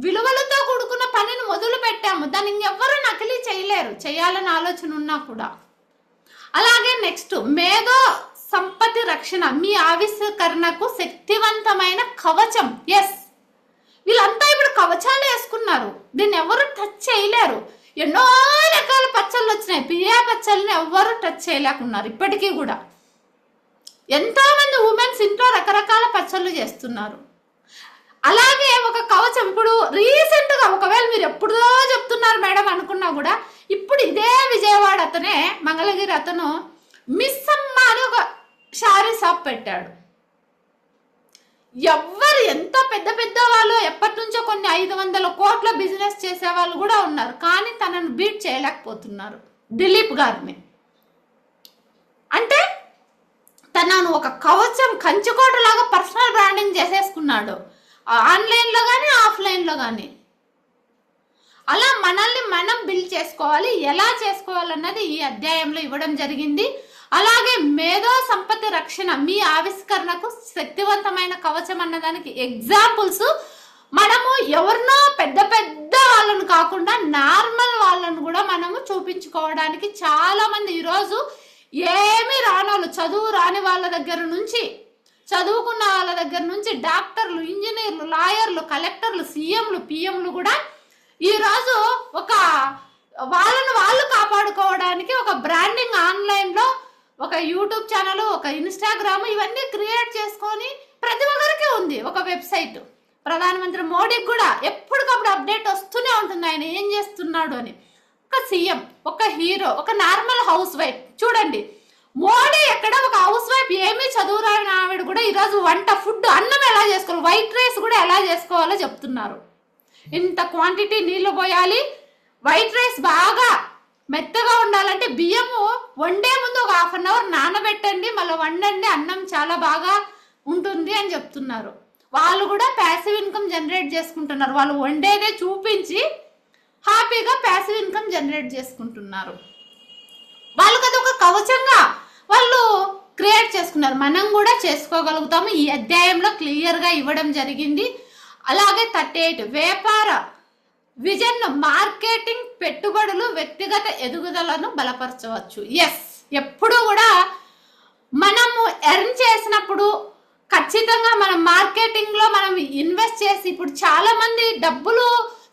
విలువలతో కూడుకున్న పనిని మొదలు పెట్టాము, దాన్ని ఇంకెవ్వరూ నకిలీ చేయలేరు, చేయాలని ఆలోచన ఉన్నా కూడా. అలాగే నెక్స్ట్ మేధో సంపత్తి రక్షణ, మీ ఆవిష్కరణకు శక్తివంతమైన కవచం. ఎస్, వీళ్ళంతా ఇప్పుడు కవచాలు వేసుకున్నారు, దీన్ని ఎవరు టచ్ చేయలేరు. ఎన్నో రకాల పచ్చళ్ళు వచ్చినాయి, పియా పచ్చళ్ళని ఎవరు టచ్ చేయలేకున్నారు. ఇప్పటికీ కూడా ఎంతో మంది ఉమెన్స్ ఇంట్లో రకరకాల పచ్చళ్ళు చేస్తున్నారు. అలాగే ఒక కవచం ఇప్పుడు రీసెంట్ గా, ఒకవేళ మీరు ఎప్పుడో చెప్తున్నారు మేడం అనుకున్నా కూడా, ఇప్పుడు ఇదే విజయవాడ అతనే మంగళగిరి అతను మిస్ అమ్మ అని ఒక శారీ షాప్ పెట్టాడు. ఎవ్వరు ఎంతో పెద్ద పెద్ద వాళ్ళు ఎప్పటి నుంచో కొన్ని 500 కోట్ల బిజినెస్ చేసే వాళ్ళు కూడా ఉన్నారు, కానీ తనను బీట్ చేయలేకపోతున్నారు. దిలీప్ గారిని అంటే తనను ఒక కవచం కంచుకోట లాగా పర్సనల్ బ్రాండింగ్ చేసేసుకున్నాడు, ఆన్లైన్లో కానీ ఆఫ్లైన్లో కానీ. అలా మనల్ని మనం బిల్డ్ చేసుకోవాలి. ఎలా చేసుకోవాలన్నది ఈ అధ్యాయంలో ఇవ్వడం జరిగింది. అలాగే మేధో సంపత్తి రక్షణ, మీ ఆవిష్కరణకు శక్తివంతమైన కవచం అన్నదానికి ఎగ్జాంపుల్స్ మనము ఎవరినో పెద్ద పెద్ద వాళ్ళను కాకుండా నార్మల్ వాళ్ళను కూడా మనము చూపించుకోవడానికి చాలా మంది ఈరోజు ఏమీ రానోళ్ళు, చదువు రాని వాళ్ళ దగ్గర నుంచి చదువుకున్న వాళ్ళ దగ్గర నుంచి డాక్టర్లు, ఇంజనీర్లు, లాయర్లు, కలెక్టర్లు, సీఎంలు, పిఎంలు కూడా ఈరోజు ఒక వాళ్ళను వాళ్ళు కాపాడుకోవడానికి ఒక బ్రాండింగ్ ఆన్లైన్లో ఒక యూట్యూబ్ ఛానల్, ఒక ఇన్స్టాగ్రామ్ ఇవన్నీ క్రియేట్ చేసుకొని ప్రతి ఒక్కరికి ఉంది ఒక వెబ్సైట్. ప్రధానమంత్రి మోడీకి కూడా ఎప్పటికప్పుడు అప్డేట్ వస్తూనే ఉంటుంది ఆయన ఏం చేస్తున్నాడు అని. ఒక సీఎం, ఒక హీరో, ఒక నార్మల్ హౌస్ వైఫ్ చూడండి, మోడీ ఎక్కడ ఒక హౌస్ వైఫ్ ఏమీ చదువు రాని ఆవిడ కూడా ఈరోజు వంట, ఫుడ్, అన్నం ఎలా చేసుకోవాలి, వైట్ రైస్ కూడా ఎలా చేసుకోవాలో చెప్తున్నారు. ఇంత క్వాంటిటీ నీళ్లు పోయాలి, వైట్ రైస్ బాగా మెత్తగా ఉండాలంటే బియ్యము వండే ముందు ఒక 1/2 అవర్ నానబెట్టండి, మళ్ళీ వండండి, అన్నం చాలా బాగా ఉంటుంది అని చెప్తున్నారు. వాళ్ళు కూడా ప్యాసివ్ ఇన్కమ్ జనరేట్ చేసుకుంటున్నారు. వాళ్ళు వండేదే చూపించి హ్యాపీగా ప్యాసివ్ ఇన్కమ్ జనరేట్ చేసుకుంటున్నారు. వాళ్ళకి అది ఒక కవచంగా వాళ్ళు క్రియేట్ చేసుకున్నారు. మనం కూడా చేసుకోగలుగుతాము. ఈ అధ్యాయంలో క్లియర్గా ఇవ్వడం జరిగింది. అలాగే 38 వ్యాపార విజన్, మార్కెటింగ్, పెట్టుబడులు, వ్యక్తిగత ఎదుగుదలను బలపరచవచ్చు. ఎస్, ఎప్పుడు కూడా మనము ఎర్న్ చేసినప్పుడు ఖచ్చితంగా మనం మార్కెటింగ్లో మనం ఇన్వెస్ట్ చేసి, ఇప్పుడు చాలా మంది డబ్బులు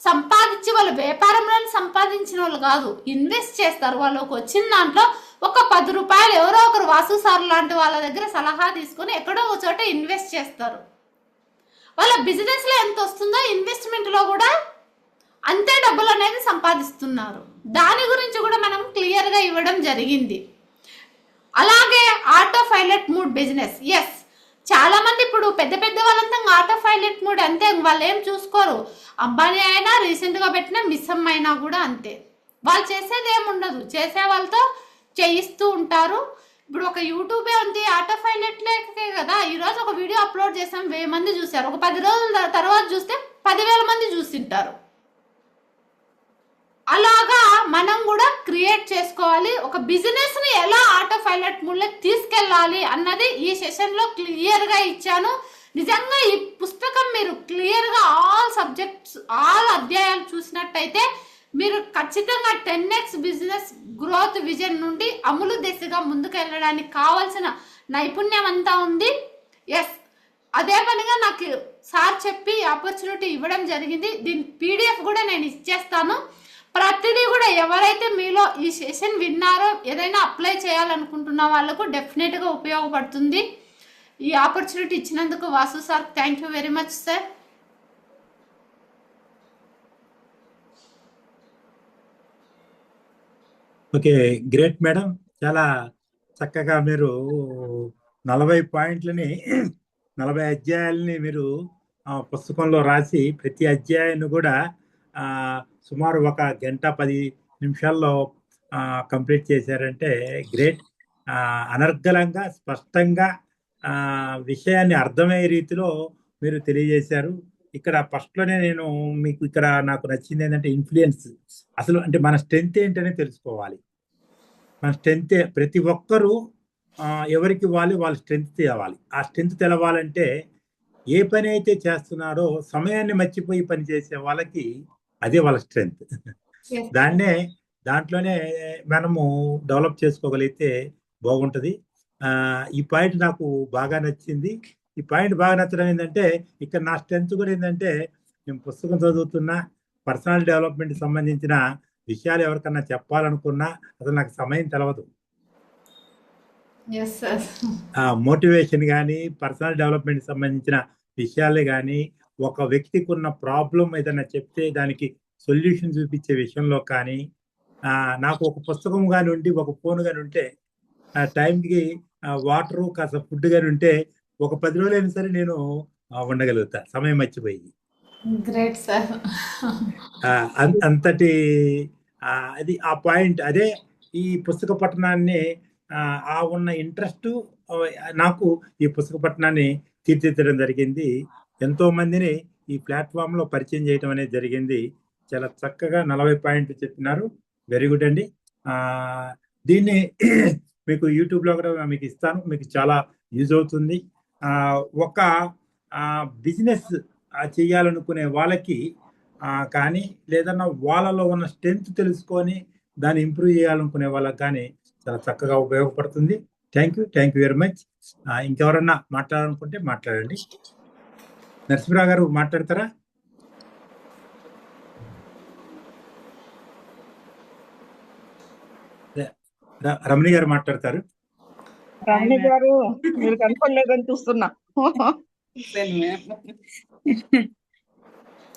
సంపాదించి వాళ్ళు వ్యాపారంలో సంపాదించిన వాళ్ళు కాదు, ఇన్వెస్ట్ చేస్తారు. వాళ్ళకి వచ్చిన దాంట్లో ఒక 10 రూపాయలు ఎవరో ఒకరు వాసు సార్ లాంటి వాళ్ళ దగ్గర సలహా తీసుకొని ఎక్కడో ఒక చోట ఇన్వెస్ట్ చేస్తారు. వాళ్ళ బిజినెస్లో ఎంత వస్తుందో ఇన్వెస్ట్మెంట్లో కూడా అంతే డబ్బులు అనేది సంపాదిస్తున్నారు. దాని గురించి కూడా మనం క్లియర్గా ఇవ్వడం జరిగింది. అలాగే auto pilot mode business. Yes, చాలా మంది ఇప్పుడు పెద్ద పెద్ద వాళ్ళంతా ఆటో పైలట్ మోడ్ అంతే, వాళ్ళు ఏం చూసుకోరు. అంబానీ అయినా రీసెంట్గా పెట్టిన మిస్సమ్ అయినా కూడా అంతే, వాళ్ళు చేసేది ఏముండదు, చేసే వాళ్ళతో చేయిస్తూ ఉంటారు. ఇప్పుడు ఒక యూట్యూబే ఉంది, ఆటో పైలట్లే కదా. ఈరోజు ఒక వీడియో అప్లోడ్ చేసాం, 1000 మంది చూశారు. ఒక 10 రోజుల తర్వాత చూస్తే 10,000 మంది చూసింటారు. అలాగా మనం కూడా క్రియేట్ చేసుకోవాలి. ఒక బిజినెస్ ని ఎలా ఆటో పైలట్ మోడ్లో తీసుకెళ్ళాలి అన్నది ఈ సెషన్ లో క్లియర్ గా ఇచ్చాను. నిజంగా ఈ పుస్తకం మీరు క్లియర్ గా ఆల్ సబ్జెక్ట్స్ ఆల్ అధ్యాయాలు చూసినట్టయితే మీరు ఖచ్చితంగా 10x బిజినెస్ గ్రోత్ విజన్ నుండి అమలు దిశగా ముందుకు వెళ్ళడానికి కావాల్సిన నైపుణ్యం అంతా ఉంది. ఎస్, అదే పనిగా నాకు సార్ చెప్పి ఆపర్చునిటీ ఇవ్వడం జరిగింది. దీని పీడిఎఫ్ కూడా నేను ఇచ్చేస్తాను. ప్రతిదీ కూడా ఎవరైతే మీలో ఈ సెషన్ విన్నారో ఏదైనా అప్లై చేయాలనుకుంటున్న వాళ్ళకు డెఫినెట్గా ఉపయోగపడుతుంది. ఈ ఆపర్చునిటీ ఇచ్చినందుకు Vasu sir thank you very much sir. Okay, great madam. చాలా చక్కగా మీరు 40 పాయింట్లని 40 అధ్యాయాలని మీరు పుస్తకంలో రాసి ప్రతి అధ్యాయాన్ని కూడా సుమారు 1 గంట 10 నిమిషాల్లో కంప్లీట్ చేశారంటే గ్రేట్. అనర్గళంగా స్పష్టంగా విషయాన్ని అర్థమయ్యే రీతిలో మీరు తెలియజేశారు. ఇక్కడ ఫస్ట్లోనే నేను మీకు ఇక్కడ నాకు నచ్చింది ఏంటంటే ఇన్ఫ్లుయెన్స్. అసలు అంటే మన స్ట్రెంత్ ఏంటనే తెలుసుకోవాలి. మన స్ట్రెంత్ ప్రతి ఒక్కరూ ఎవరికి వాళ్ళ స్ట్రెంత్ తేవాలి. ఆ స్ట్రెంత్ తెలవాలంటే ఏ పని అయితే చేస్తున్నారో సమయాన్ని మర్చిపోయి పని చేసే వాళ్ళకి అదే వాళ్ళ స్ట్రెంత్. దాంట్లోనే మనము డెవలప్ చేసుకోగలిగితే బాగుంటుంది. ఈ పాయింట్ నాకు బాగా నచ్చింది. ఈ పాయింట్ బాగా నచ్చడం ఏంటంటే ఇక్కడ నా స్ట్రెంత్ కూడా ఏంటంటే నేను పుస్తకం చదువుతున్నా, పర్సనల్ డెవలప్మెంట్ సంబంధించిన విషయాలు ఎవరికన్నా చెప్పాలనుకున్నా అసలు నాకు సమయం తెలవదు. మోటివేషన్ కానీ పర్సనల్ డెవలప్మెంట్ సంబంధించిన విషయాలే కానీ ఒక వ్యక్తికి ఉన్న ప్రాబ్లం ఏదైనా చెప్తే దానికి సొల్యూషన్ చూపించే విషయంలో కానీ నాకు ఒక పుస్తకం కానీ ఉండి ఒక ఫోన్ కానీ ఉంటే టైంకి వాటరు కాస్త ఫుడ్ కానీ ఉంటే ఒక 10 రోజులైనా సరే నేను ఉండగలుగుతా సమయం మర్చిపోయి. Great sir. అంతటి అది ఆ పాయింట్ అదే ఈ పుస్తక పఠనాన్ని ఉన్న ఇంట్రెస్ట్ నాకు ఈ పుస్తక పఠనాన్ని తీర్చిదిద్దడం జరిగింది. ఎంతో మందిని ఈ ప్లాట్ఫామ్ లో పరిచయం చేయడం అనేది జరిగింది. చాలా చక్కగా 40 పాయింట్లు చెప్పినారు. వెరీ గుడ్ అండి. దీన్ని మీకు యూట్యూబ్ లో కూడా మీకు ఇస్తాను, మీకు చాలా యూజ్ అవుతుంది. ఒక బిజినెస్ చేయాలనుకునే వాళ్ళకి కానీ లేదన్నా వాళ్ళలో ఉన్న స్ట్రెంత్ తెలుసుకొని దాన్ని ఇంప్రూవ్ చేయాలనుకునే వాళ్ళకి కానీ చాలా చక్కగా ఉపయోగపడుతుంది. Thank you very much. ఇంకెవరన్నా మాట్లాడాలనుకుంటే మాట్లాడండి. నరసింహరావు గారు మాట్లాడతారా? రమణి గారు మాట్లాడతారు. రమణి గారు మీరు కనపడలేదని చూస్తున్నా.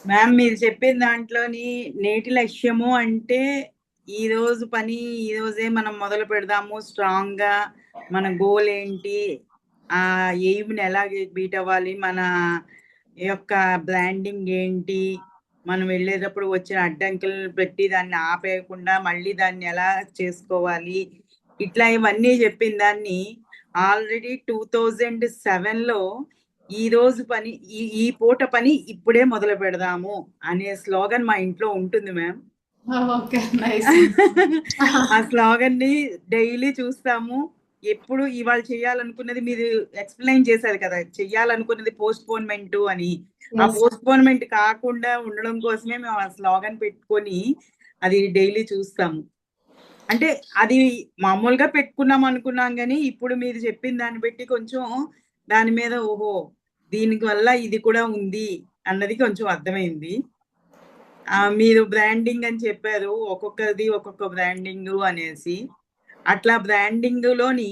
మ్యామ్ మీరు చెప్పిన దాంట్లోని నేటి లక్ష్యము అంటే ఈ రోజు పని ఈ రోజే మనం మొదలు పెడదాము స్ట్రాంగ్ గా. మన గోల్ ఏంటి, ఆ ఎయిమ్ని ఎలా బీట్ అవ్వాలి, మన యొక్క బ్రాండింగ్ ఏంటి, మనం వెళ్ళేటప్పుడు వచ్చిన అడ్డంకులు పెట్టి దాన్ని ఆపేయకుండా మళ్ళీ దాన్ని ఎలా చేసుకోవాలి, ఇట్లా ఇవన్నీ చెప్పిన దాన్ని ఆల్రెడీ 2007లో ఈ రోజు పని ఈ పూట పని ఇప్పుడే మొదలు పెడదాము అనే స్లోగన్ మా ఇంట్లో ఉంటుంది మ్యామ్. ఆ స్లోగన్ ని డైలీ చూస్తాము. ఎప్పుడు ఇవాళ చేయాలనుకున్నది మీరు ఎక్స్ప్లెయిన్ చేశారు కదా, చెయ్యాలనుకున్నది పోస్ట్పోన్మెంట్ అని. ఆ పోస్ట్పోన్మెంట్ కాకుండా ఉండడం కోసమే మేము ఆ స్లోగన్ పెట్టుకొని అది డైలీ చూస్తాము. అంటే అది మామూలుగా పెట్టుకున్నాం అనుకున్నాం కానీ ఇప్పుడు మీరు చెప్పిన దాన్ని బట్టి కొంచెం దాని మీద ఓహో దీనికి వల్ల ఇది కూడా ఉంది అన్నది కొంచెం అర్థమైంది. మీరు బ్రాండింగ్ అని చెప్పారు, ఒక్కొక్కది ఒక్కొక్క బ్రాండింగ్ అనేసి. అట్లా బ్రాండింగ్ లోని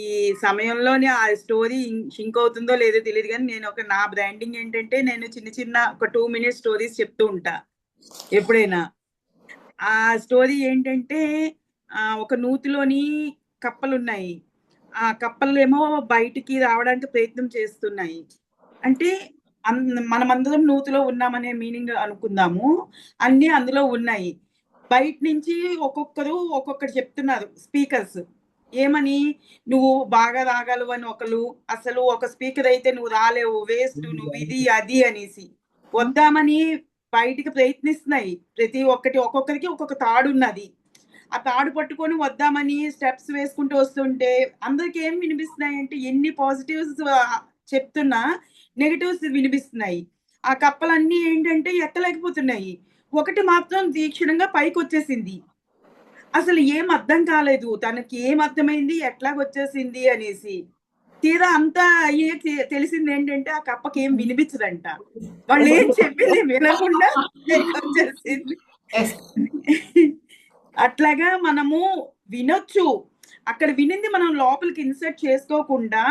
ఈ సమయంలోనే ఆ స్టోరీ షింక్ అవుతుందో లేదో తెలియదు కానీ నేను నా బ్రాండింగ్ ఏంటంటే నేను చిన్న ఒక 2 minute స్టోరీస్ చెప్తూ ఉంటా ఎప్పుడైనా. ఆ స్టోరీ ఏంటంటే ఒక నూతిలోని కప్పలున్నాయి. ఆ కప్పలేమో బయటికి రావడానికి ప్రయత్నం చేస్తున్నాయి. అంటే మనమందరం నూతిలో ఉన్నామనే మీనింగ్ అనుకుందాము. అన్ని అందులో ఉన్నాయి. బయట నుంచి ఒక్కొక్కరు చెప్తున్నారు స్పీకర్స్. ఏమని, నువ్వు బాగా రాగలవు అని ఒకరు, అసలు ఒక స్పీకర్ అయితే నువ్వు రాలేవు, వేస్ట్, నువ్వు ఇది అది అనేసి. వద్దామని బయటికి ప్రయత్నిస్తున్నాయి. ప్రతి ఒక్కటి ఒక్కొక్కరికి ఒక్కొక్క తాడు ఉన్నది. ఆ తాడు పట్టుకొని వద్దామని స్టెప్స్ వేసుకుంటూ వస్తుంటే అందరికి ఏం వినిపిస్తున్నాయి అంటే ఎన్ని పాజిటివ్స్ చెప్తున్నా నెగటివ్స్ వినిపిస్తున్నాయి. ఆ కప్పలన్నీ ఏంటంటే ఎక్కలేకపోతున్నాయి. ఒకటి మాత్రం తీక్షణంగా పైకి వచ్చేసింది. అసలు ఏం అర్థం కాలేదు. తనకి ఏం అర్థమైంది, ఎట్లాగొచ్చేసింది అనేసి. తీరా అంతా అయ్యాక తెలిసింది ఏంటంటే ఆ కప్పకి ఏం వినిపించదంట. వాళ్ళు ఏం చెప్పింది వినకుండా వచ్చేసింది. Yes. అట్లాగా మనము వినొచ్చు. అక్కడ వినింది మనం లోపలికి ఇన్సర్ట్ చేసుకోకుండా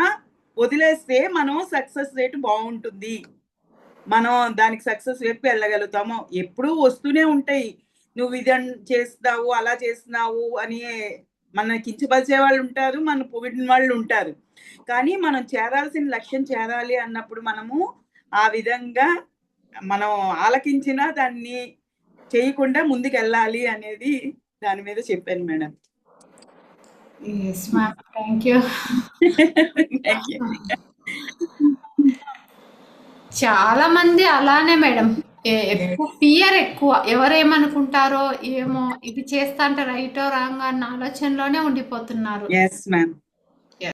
వదిలేస్తే మనం సక్సెస్ రేట్ బాగుంటుంది. మనం దానికి సక్సెస్ వైపు వెళ్ళగలుగుతాము. ఎప్పుడూ వస్తూనే ఉంటాయి. నువ్వు ఇది చేస్తున్నావు, అలా చేస్తున్నావు అని మన కించపరిచే వాళ్ళు ఉంటారు, మన పొగిడిన వాళ్ళు ఉంటారు. కానీ మనం చేరాల్సిన లక్ష్యం చేరాలి అన్నప్పుడు మనము ఆ విధంగా మనం ఆలకించినా దాన్ని చేయకుండా ముందుకెళ్ళాలి అనేది దాని మీద చెప్పాను madam. Yes, ma'am. Thank you. Thank you. చాలా మంది అలానే మేడం. ఎక్కువ ఫియర్ ఎక్కువ. ఎవరేమనుకుంటారో ఏమో, ఇది చేస్తా అంటే రైటో రాంగ్ అన్న ఆలోచనలోనే ఉండిపోతున్నారు. Yes, ma'am.